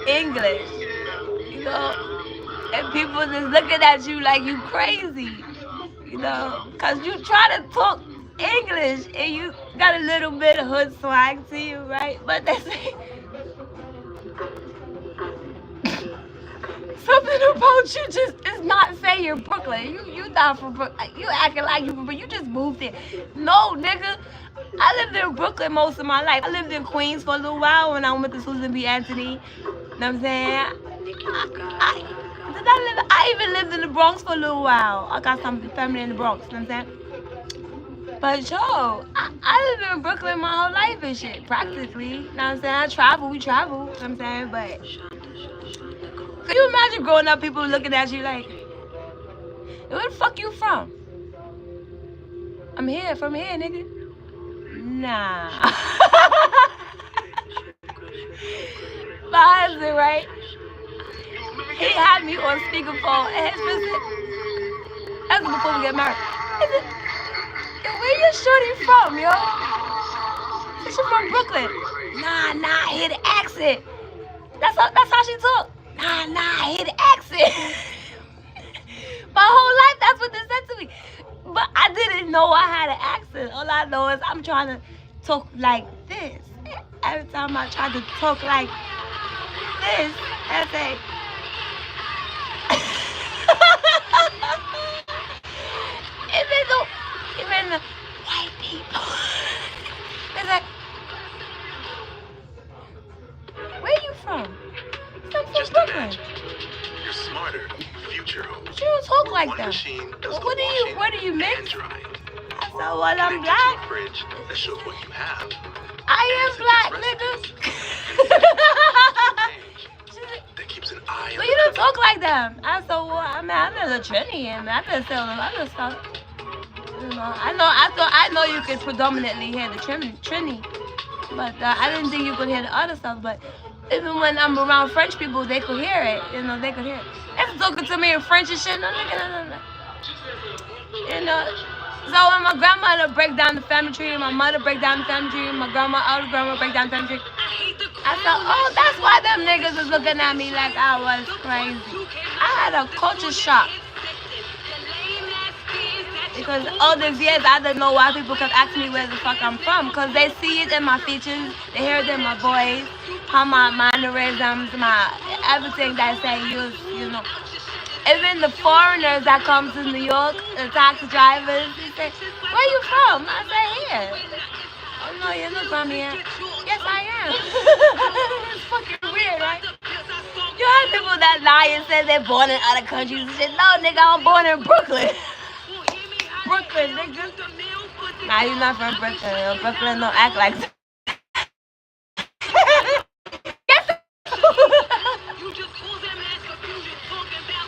English, you know, and people just looking at you like you crazy, you know, cause you try to talk English and you got a little bit of hood swag to you, right? But they say something about you just is not saying you're Brooklyn. You not from Brooklyn. You acting like you from Brooklyn. You just moved there. No, nigga. I lived in Brooklyn most of my life. I lived in Queens for a little while when I went to Susan B. Anthony. You know what I'm saying? I even lived in the Bronx for a little while. I got some family in the Bronx. You know what I'm saying? But yo, I lived in Brooklyn my whole life and shit, practically. You know what I'm saying? We travel. You know what I'm saying? But can you imagine growing up, people looking at you like, where the fuck you from? I'm here, from here, nigga. Nah. My husband, right? He had me on speakerphone, and his visit, that's before we get married. He said, where your shorty from, yo? She from Brooklyn. Nah, I hear the accent. That's how she talk. Nah, I hear the accent. My whole life, that's what they said to me. But I didn't know I had an accent. All I know is I'm trying to talk like this. Every time I try to talk like this, I say, even the white people, they're like, where you from? I'm from Just Brooklyn. imagine. You're smarter, future hope. You don't talk like One that. machine does What the do washing you mix? and drying. I said, well, I'm Connected to black. a fridge that shows what you have. I am black, nigga. That keeps an eye But on you the don't talk like them. I said, well, I mean, I'm a Trinidadian, man. I can sell them other stuff. You know, I know you could predominantly hear the Trini, but I didn't think you could hear the other stuff. But even when I'm around French people, they could hear it. You know, they could hear it. They're talking to me in French and shit. No. You know. So when my grandmother break down the family tree, my mother break down the family tree, my older grandma break down the family tree, I thought, oh, that's why them niggas was looking at me like I was crazy. I had a culture shock. Because all these years, I didn't know why people kept asking me where the fuck I'm from. Because they see it in my features, they hear it in my voice, how my mannerisms, my everything that I say, you know. Even the foreigners that come to New York, the taxi drivers, they say, where you from? I say, here. Oh, no, you're not from here. Yes, I am. It's fucking weird, right? You heard people that lie and say they're born in other countries and shit. No, nigga, I'm born in Brooklyn. Brooklyn, nigga. Nah, you're not from Brooklyn. Brooklyn don't act like that.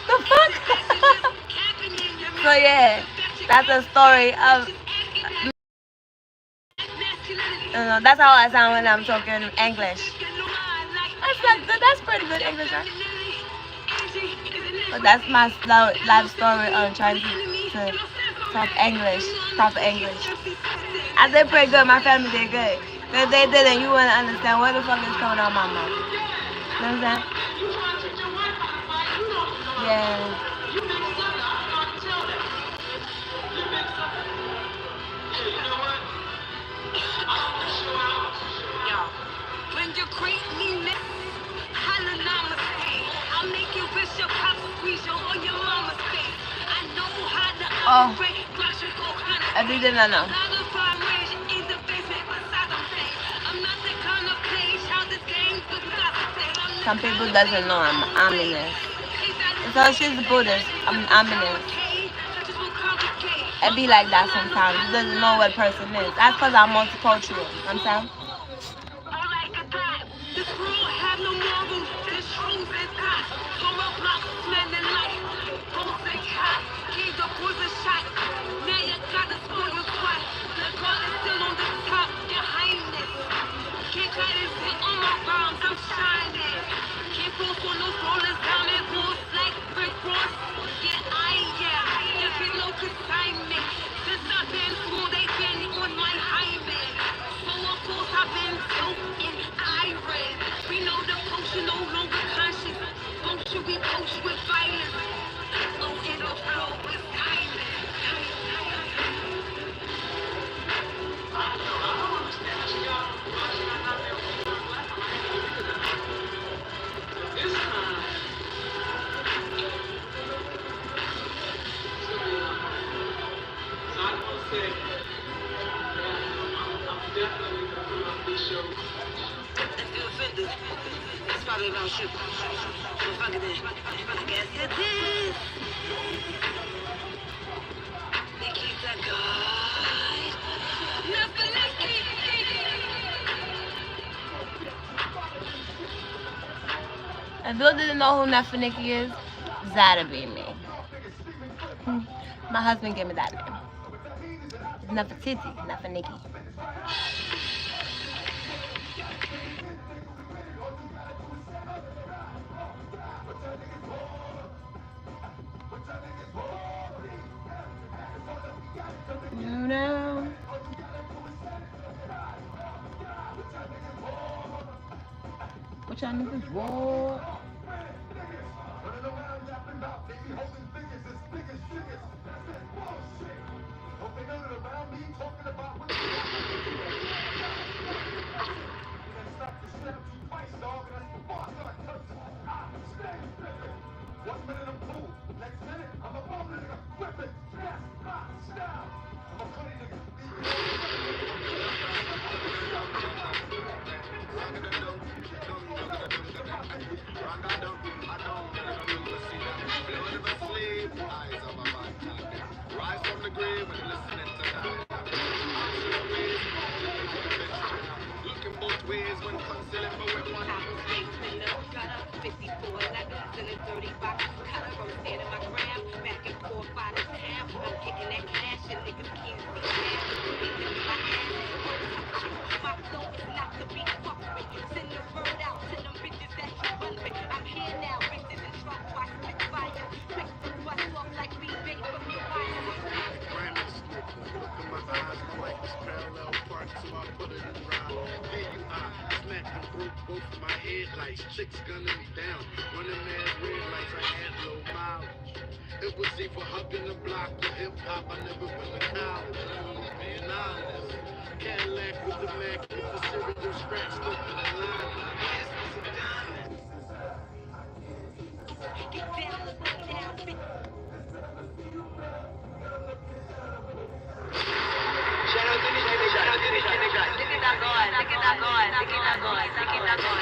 The fuck? So yeah, that's a story of. That's how I sound when I'm talking English. That's pretty good English, right? But that's my life story on trying to talk English, proper English. I did pretty good. My family did good. If they didn't, you wouldn't understand what the fuck is coming out of my mouth. You know what I'm saying? Yeah. Oh, I didn't know. Some people doesn't know I'm ominous. So she's Buddhist. I'm ominous. It be like that sometimes. She doesn't know what person is. That's because I'm multicultural. You know what I'm saying? Nikki Da God. NEFFERNIKKI. If you didn't know who NEFFERNIKKI is, that'd be me. My husband gave me that name. It's Nefertiti, NEFFERNIKKI. You know. What y'all niggas want? Chicks gunning me down, running mad red lights, I had low mileage. It was either hugging the block or hip hop, I never been a college. Being honest, Cadillac with the Mac, with the cereal scratch, look at the line. Shout out to Nikki Da God, Nikki Da God, Nikki Da God, Nikki Da God.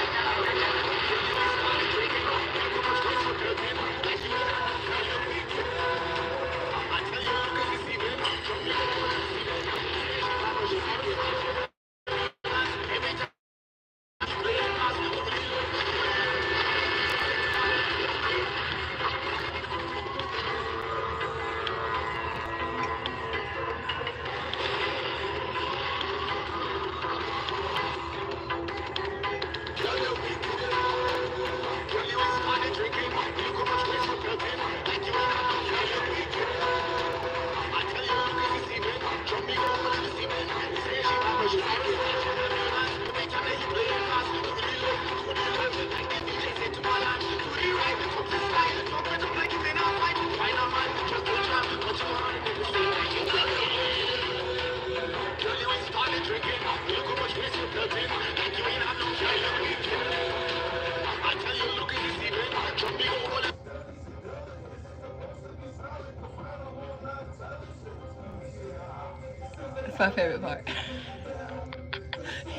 my favorite part.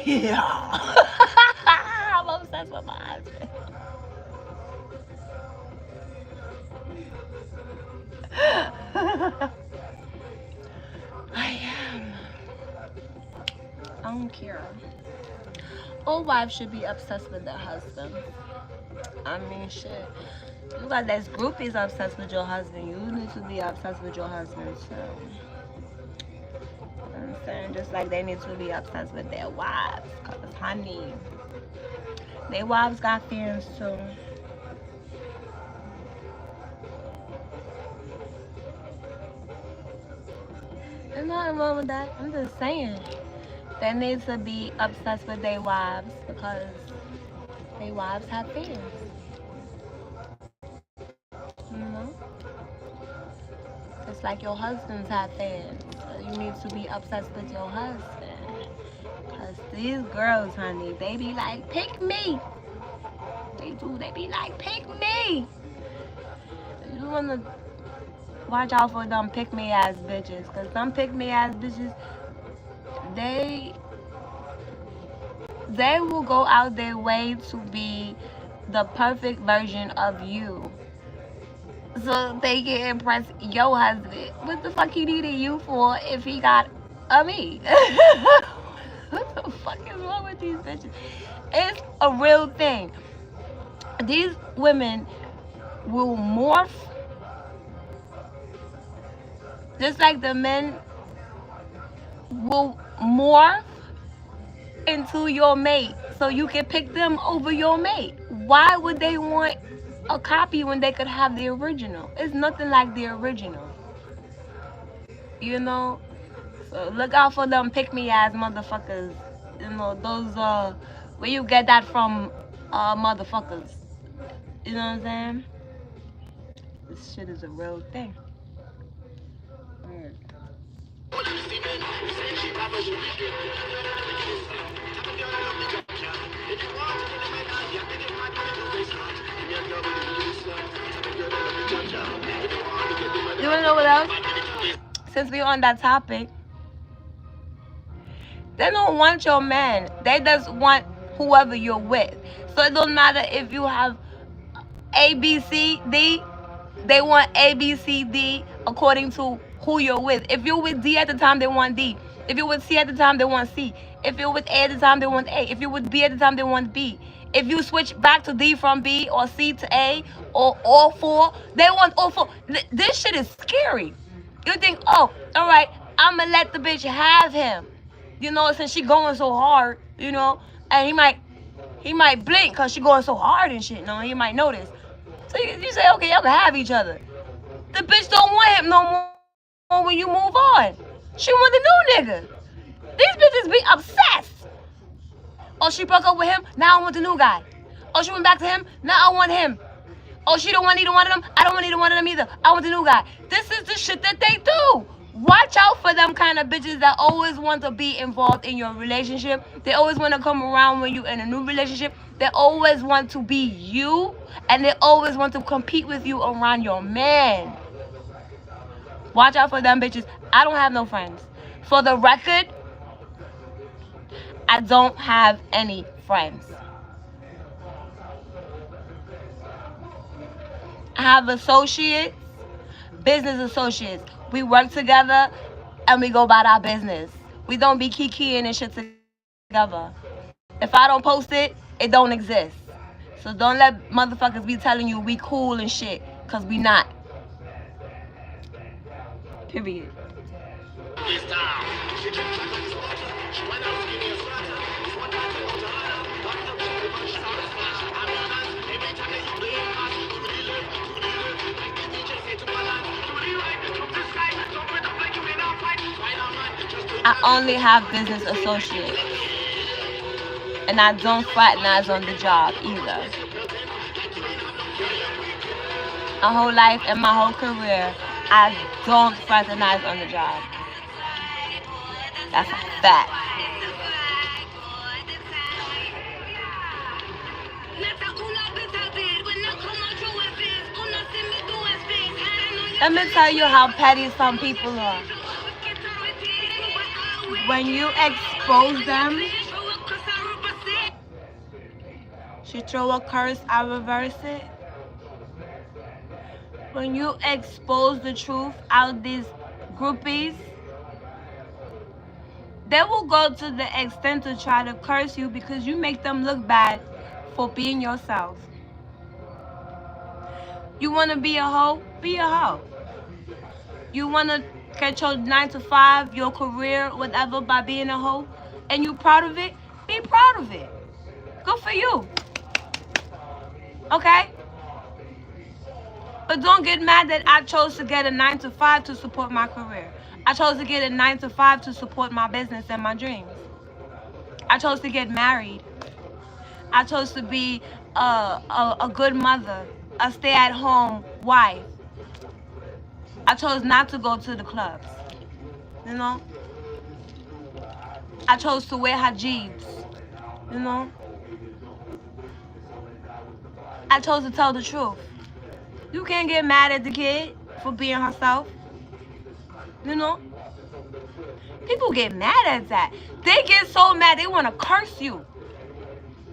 Yeah. I'm obsessed with my husband. I am. I don't care. All wives should be obsessed with their husband. I mean, shit. You got these groupies obsessed with your husband. You need to be obsessed with your husband too. You know what I'm saying? Just like they need to be obsessed with their wives. Cause honey, their wives got fans too. There's nothing wrong with that. I'm just saying. They need to be obsessed with their wives because their wives have fans. You know? Just like your husbands have fans. So you need to be obsessed with your husband. Because these girls, honey, they be like, pick me. They do. They be like, pick me. You want to watch out for them pick me ass bitches. Because them pick me ass bitches, they will go out their way to be the perfect version of you. So they can impress your husband. What the fuck he needed you for if he got a me? What the fuck is wrong with these bitches? It's a real thing. These women will morph just like the men will morph into your mate so you can pick them over your mate. Why would they want a copy when they could have the original? It's nothing like the original. You know? So look out for them pick me ass motherfuckers. You know, those where you get that from motherfuckers. You know what I'm saying? This shit is a real thing. You wanna know what else? Since we're on that topic, they don't want your man. They just want whoever you're with. So it don't matter if you have A, B, C, D. They want A, B, C, D according to who you're with. If you're with D at the time, they want D. If you're with C at the time, they want C. If you're with A at the time, they want A. If you're with B at the time, they want B. If you switch back to D from B or C to A or all four, they want all four. This shit is scary. You think, oh, all right, I'm going to let the bitch have him. You know, since she going so hard, you know, and he might blink because she going so hard and shit. You know, he might notice. So you say, okay, y'all can have each other. The bitch don't want him no more when you move on. She want the new nigga. These bitches be obsessed. Oh, she broke up with him, now I want the new guy. Oh, she went back to him, now I want him. Oh, she don't want either one of them, I don't want either one of them either. I want the new guy. This is the shit that they do. Watch out for them kind of bitches that always want to be involved in your relationship. They always want to come around when you're in a new relationship. They always want to be you, and they always want to compete with you around your man. Watch out for them bitches. I don't have no friends. For the record, I don't have any friends. I have associates, business associates. We work together and we go about our business. We don't be kikiing and shit together. If I don't post it, it don't exist. So don't let motherfuckers be telling you we cool and shit, cause we not. Period. I only have business associates. And I don't fraternize on the job either. My whole life and my whole career, I don't fraternize on the job. That's a fact. Let me tell you how petty some people are. When you expose them, she throw a curse, I reverse it. When you expose the truth out these groupies, they will go to the extent to try to curse you because you make them look bad for being yourself. You want to be a hoe? Be a hoe. You want to get your 9 to 5, your career, whatever, by being a hoe, and you proud of it? Be proud of it. Good for you. Okay? But don't get mad that I chose to get a 9 to 5 to support my career. I chose to get a 9 to 5 to support my business and my dreams. I chose to get married. I chose to be a good mother, a stay-at-home wife. I chose not to go to the clubs. You know? I chose to wear hijabs. You know? I chose to tell the truth. You can't get mad at the kid for being herself. You know? People get mad at that. They get so mad they want to curse you.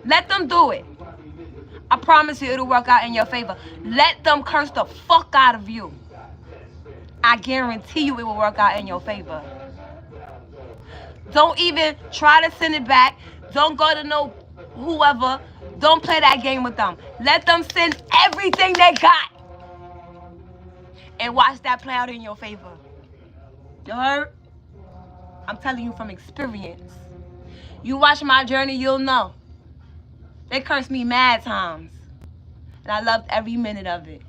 Let them do it. I promise you it'll work out in your favor. Let them curse the fuck out of you. I guarantee you it will work out in your favor. Don't even try to send it back. Don't go to no whoever. Don't play that game with them. Let them send everything they got. And watch that play out in your favor. You heard? I'm telling you from experience. You watch my journey, you'll know. They cursed me mad times. And I loved every minute of it.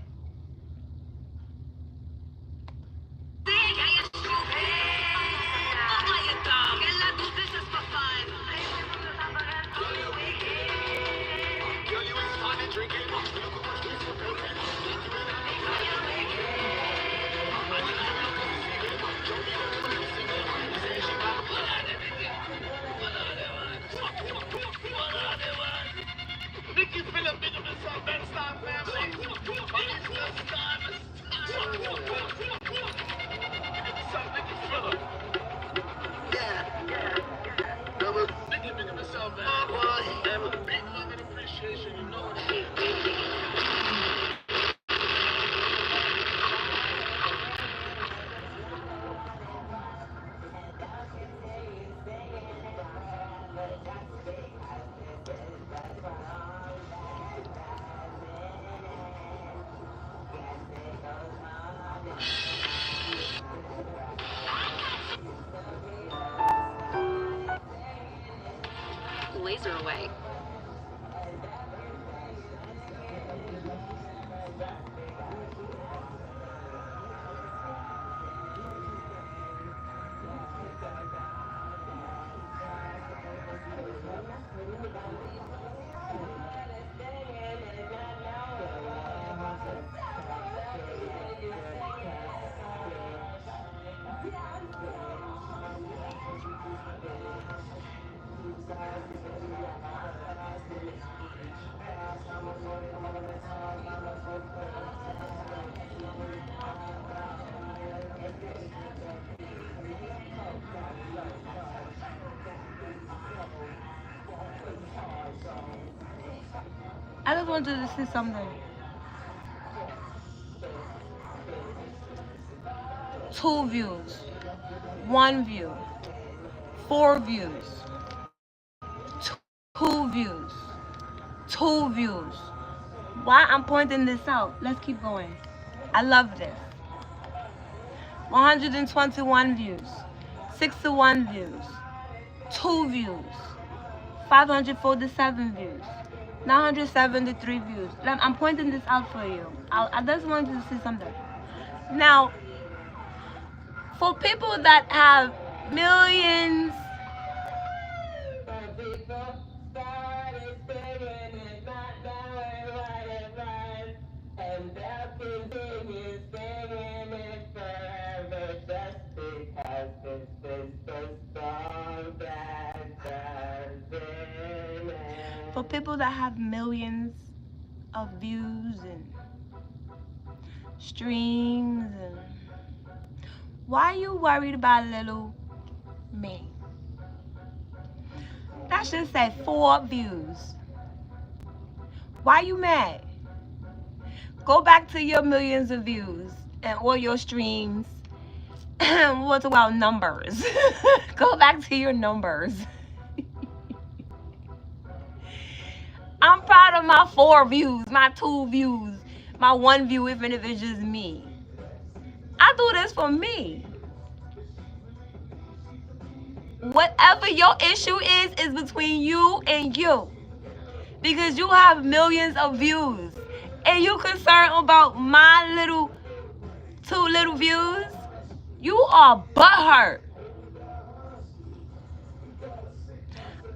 Nikki Phillip, big up yourself, Ben Star family. Nikki Phillip. Yeah. Nikki, big up yourself, man. And with a big love and appreciation, you know what it is. Laser away. I just wanted to say something. 2 views, 1 view, 4 views, 2 views, 2 views. Why I'm pointing this out? Let's keep going. I love this. 121 views, 61 views, 2 views, 547 views, 973 views. I'm pointing this out for you. I just wanted to say something. Now, for people that have millions, for people that have millions of views and streams, and why are you worried about little me? That shit said 4 views. Why you mad? Go back to your millions of views and all your streams. What's about numbers? Go back to your numbers. I'm proud of my 4 views, my 2 views, my 1 view, even if it's just me. I do this for me. Whatever your issue is between you and you. Because you have millions of views. And you concerned about my little 2 little views? You are butthurt.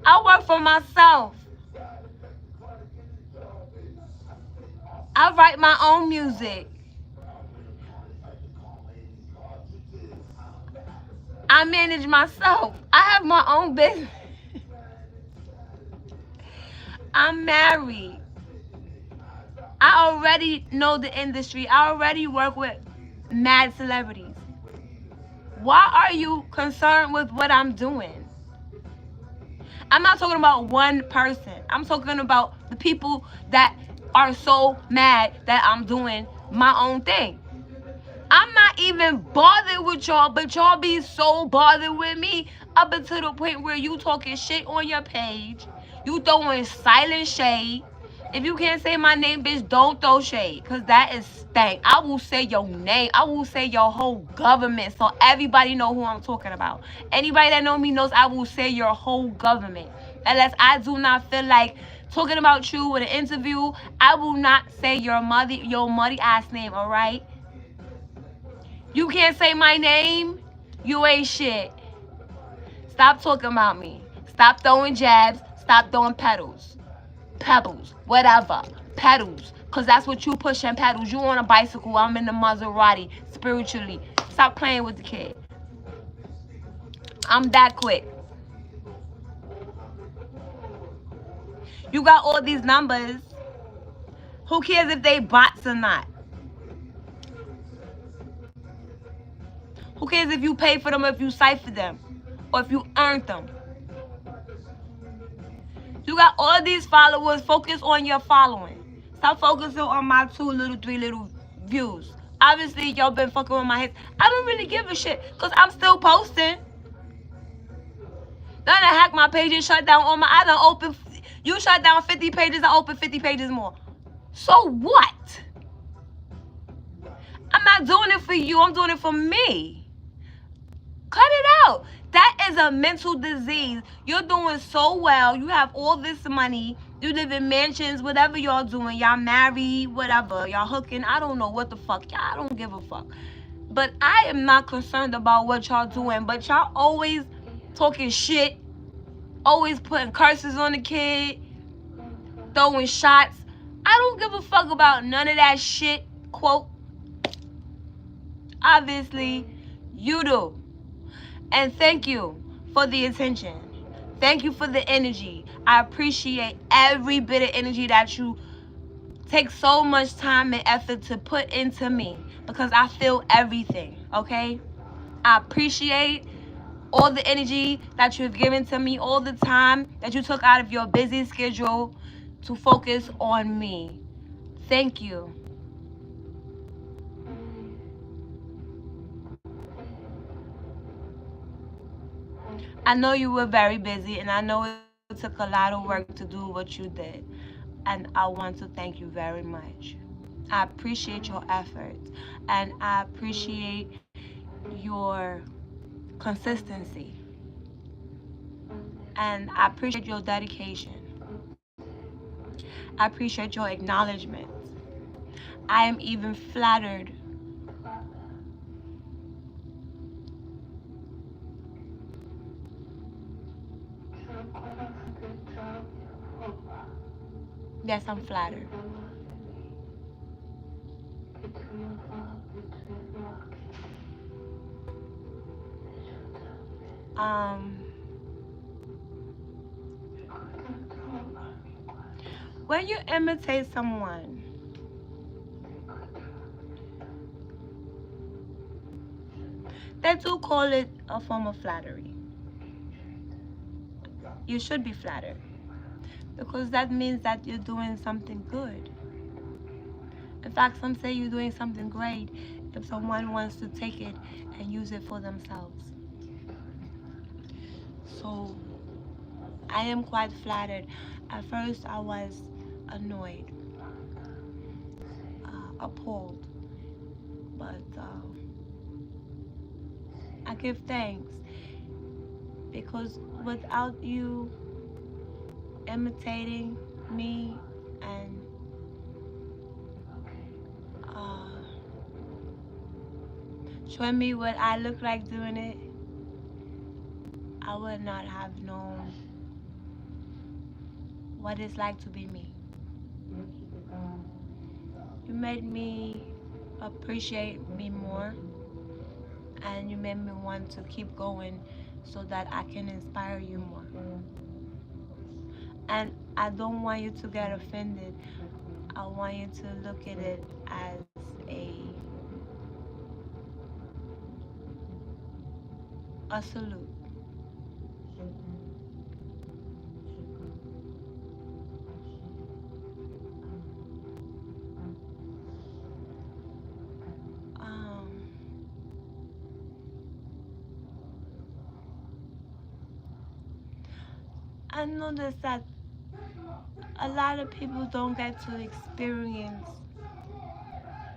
I work for myself. I write my own music. I manage myself. I have my own business. I'm married. I already know the industry. I already work with mad celebrities. Why are you concerned with what I'm doing? I'm not talking about one person. I'm talking about the people that are so mad that I'm doing my own thing. I'm not even bothered with y'all, but y'all be so bothered with me up until the point where you talking shit on your page. You throwing silent shade. If you can't say my name, bitch, don't throw shade, because that is stank. I will say your name. I will say your whole government so everybody know who I'm talking about. Anybody that know me knows I will say your whole government. Unless I do not feel like talking about you in an interview, I will not say your muddy ass name, all right? You can't say my name, you ain't shit. Stop talking about me. Stop throwing jabs. Stop throwing pebbles, whatever. Pedals. Because that's what you pushing, pedals. You on a bicycle. I'm in the Maserati, spiritually. Stop playing with the kid. I'm that quick. You got all these numbers. Who cares if they bots or not? Who cares if you pay for them, or if you cipher them, or if you earned them? You got all these followers. Focus on your following. Stop focusing on my 2 little, 3 little views. Obviously, y'all been fucking with my head. I don't really give a shit, because I'm still posting. Then I hack my page and shut down all my... I done open... You shut down 50 pages, I open 50 pages more. So what? I'm not doing it for you. I'm doing it for me. Cut it out. That is a mental disease. You're doing so well. You have all this money. You live in mansions, whatever y'all doing. Y'all married, whatever. Y'all hooking. I don't know what the fuck. Y'all don't give a fuck. But I am not concerned about what y'all doing. But y'all always talking shit. Always putting curses on the kid. Throwing shots. I don't give a fuck about none of that shit. Quote. Obviously, you do. And thank you for the attention. Thank you for the energy. I appreciate every bit of energy that you take so much time and effort to put into me, because I feel everything, okay? I appreciate all the energy that you've given to me, all the time that you took out of your busy schedule to focus on me. Thank you. I know you were very busy, and I know it took a lot of work to do what you did. And I want to thank you very much. I appreciate your efforts, and I appreciate your consistency. And I appreciate your dedication. I appreciate your acknowledgement. I am even flattered. Yes, I'm flattered. When you imitate someone, they do call it a form of flattery. you should be flattered, because that means that you're doing something good. In fact, some say you're doing something great if someone wants to take it and use it for themselves. So I am quite flattered. At first I was annoyed, appalled, but I give thanks, because without you imitating me and showing me what I look like doing it, I would not have known what it's like to be me. You made me appreciate me more, and you made me want to keep going so that I can inspire you more. And I don't want you to get offended. I want you to look at it as a salute. I noticed that a lot of people don't get to experience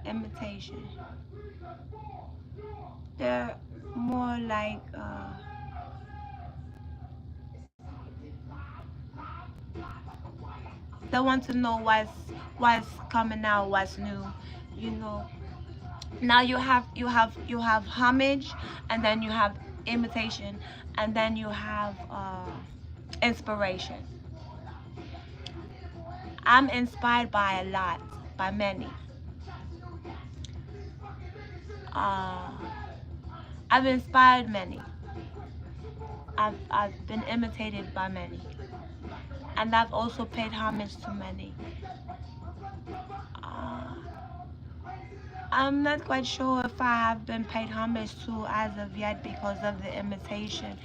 imitation. They're more like they want to know what's coming out, what's new, you know. Now you have homage, and then you have imitation, and then you have inspiration. I'm inspired by a lot, by many. I've inspired many. I've been imitated by many, and I've also paid homage to many. I'm not quite sure if I have been paid homage to as of yet because of the imitation.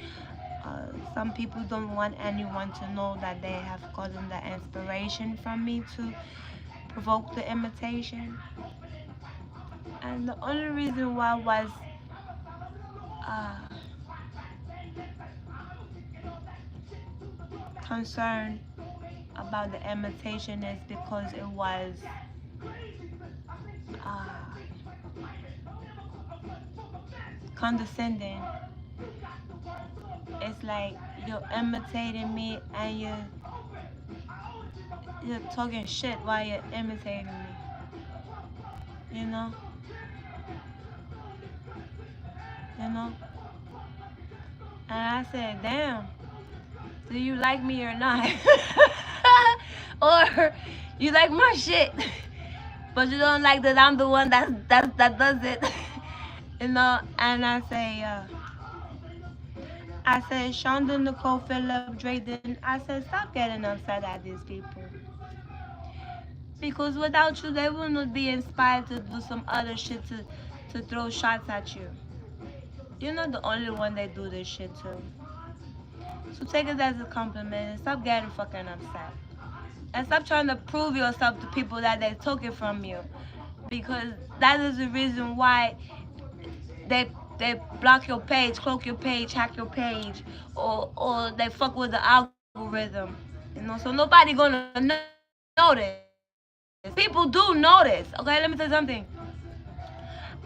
Some people don't want anyone to know that they have gotten the inspiration from me to provoke the imitation. And the only reason why I was concerned about the imitation is because it was condescending. It's like you're imitating me and you're talking shit while you're imitating me, you know? And I said, damn, do you like me or not? Or you like my shit, but you don't like that I'm the one that does it. And I say, Shonda, Nicole, Philip, Drayden, I said, stop getting upset at these people. Because without you, they will not be inspired to do some other shit to throw shots at you. You're not the only one they do this shit to. So take it as a compliment and stop getting fucking upset. And stop trying to prove yourself to people that they took it from you. Because that is the reason why they block your page, cloak your page, hack your page, or they fuck with the algorithm. So nobody gonna notice. People do notice. Okay, let me tell you something.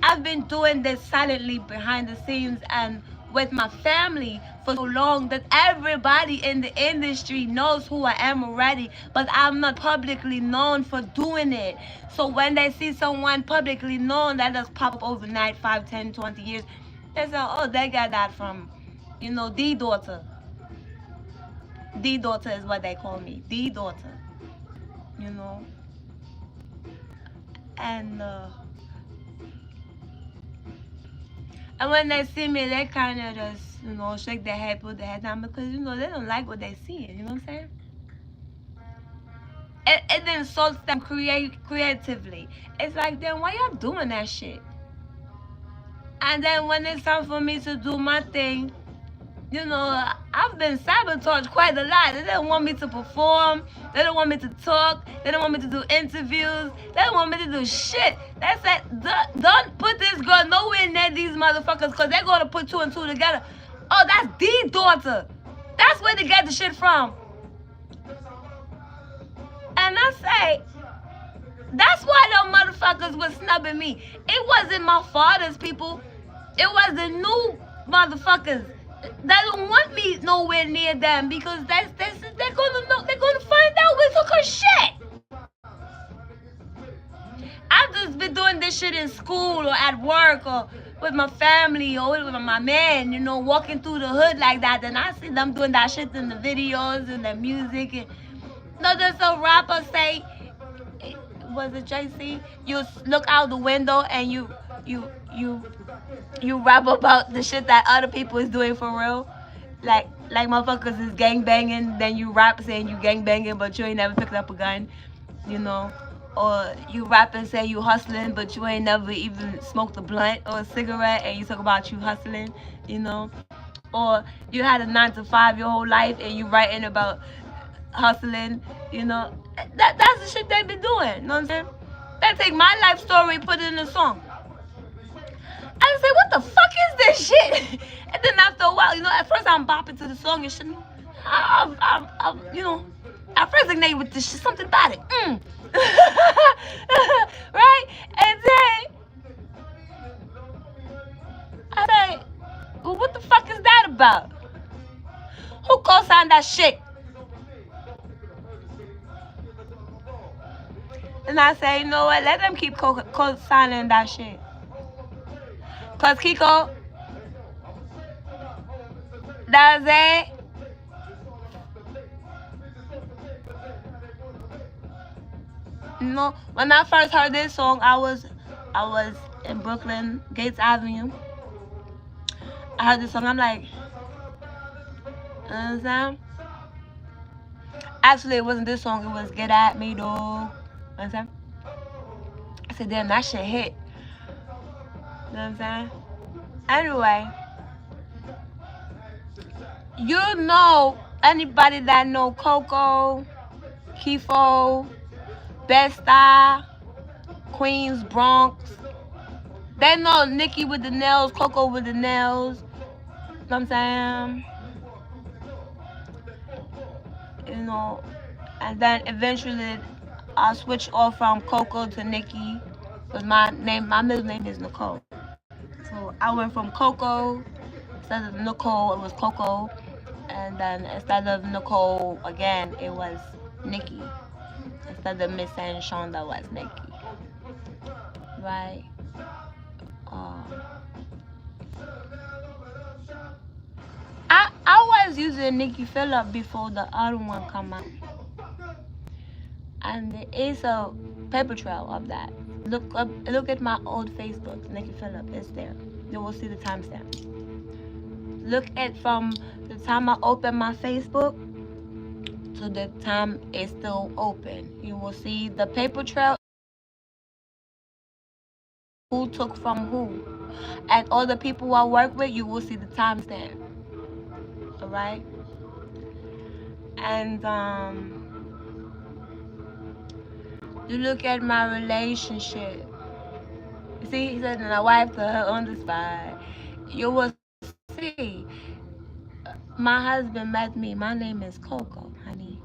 I've been doing this silently behind the scenes and with my family for so long that everybody in the industry knows who I am already, but I'm not publicly known for doing it. So when they see someone publicly known that just pop up overnight, 5, 10, 20 years, they say, oh, they got that from, the daughter. The daughter is what they call me, the daughter, And when they see me, they kind of just, shake their head, put their head down, because, they don't like what they see. You know what I'm saying? It insults them creatively. It's like, then why y'all doing that shit? And then when it's time for me to do my thing, you know, I've been sabotaged quite a lot. They didn't want me to perform. They didn't want me to talk. They didn't want me to do interviews. They didn't want me to do shit. They said, don't put this girl nowhere near these motherfuckers because they're going to put two and two together. Oh, that's the daughter. That's where they get the shit from. And I say, that's why them motherfuckers was snubbing me. It wasn't my father's people. It was the new motherfuckers. They don't want me nowhere near them because they're gonna know. They're gonna find out we took her shit. I've just been doing this shit in school or at work or with my family or with my man, you know, walking through the hood like that. And I see them doing that shit in the videos and the music. And no, there's a rapper say, was it JC? You look out the window and you rap about the shit that other people is doing for real. Like motherfuckers is gang banging, then you rap saying you gang banging, but you ain't never picked up a gun, you know. Or you rap and say you hustling, but you ain't never even smoked a blunt or a cigarette, and you talk about you hustling, you know. Or you had a 9 to 5 your whole life, and you writing about hustling, you know. That's the shit they be doing, you know what I'm saying? They take my life story, put it in a song. I say, what the fuck is this shit? And then after a while, you know, at first I'm bopping to the song and shit. I you know, I resonate with this shit, something about it. Right? And then I say, well, what the fuck is that about? Who co-signed that shit? And I say, you know what, let them keep co-signing that shit. Cause Kiko, that's it. You know, when I first heard this song, I was in Brooklyn, Gates Avenue. I heard this song, I'm like, you understand? Actually, it wasn't this song, it was Get At Me, Dog. Understand? I said, damn, that shit hit. You know what I'm saying? Anyway, you know, anybody that know Coco, Kifo, Besta, Queens, Bronx, they know Nikki with the nails, Coco with the nails. You know what I'm saying? You know, and then eventually I switched off from Coco to Nikki because my middle name is Nicole. So I went from Coco, instead of Nicole, it was Coco. And then instead of Nicole again, it was Nikki. Instead of Miss and Shonda was Nikki. Right? I was using Nikki Phillip before the other one come out. And there is a paper trail of that. Look at my old Facebook, Nikki Phillip, it's there. You will see the timestamp. Look at from the time I opened my Facebook to the time it's still open. You will see the paper trail, who took from who. And all the people I work with, you will see the timestamp. Alright? And you look at my relationship. You see, he said, my wife to her on the spot. You will see. My husband met me. My name is Coco, honey.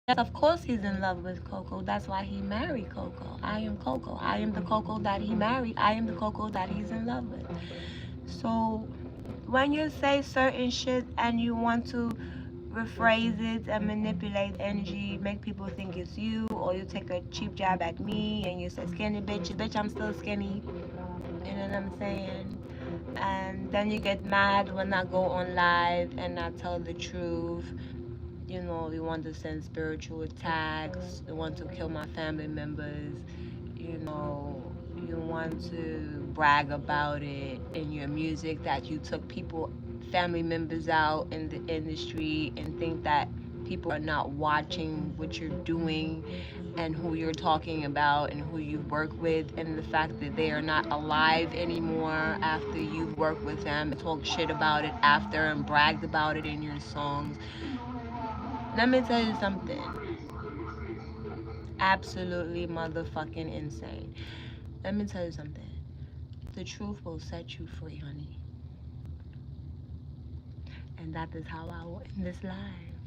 Of course he's in love with Coco. That's why he married Coco. I am Coco. I am the Coco that he married. I am the Coco that he's in love with. So when you say certain shit and you want to rephrase it and manipulate energy, make people think it's you, or you take a cheap jab at me and you say skinny bitch, I'm still skinny. You know what I'm saying? And then you get mad when I go on live and I tell the truth. You know, you want to send spiritual attacks, you want to kill my family members, you know, you want to brag about it in your music that you took family members out in the industry and think that people are not watching what you're doing and who you're talking about and who you've worked with, and the fact that they are not alive anymore after you've worked with them and talked shit about it after and bragged about it in your songs. Let me tell you something. Absolutely motherfucking insane. Let me tell you something. The truth will set you free, honey. And that is how I will end this live.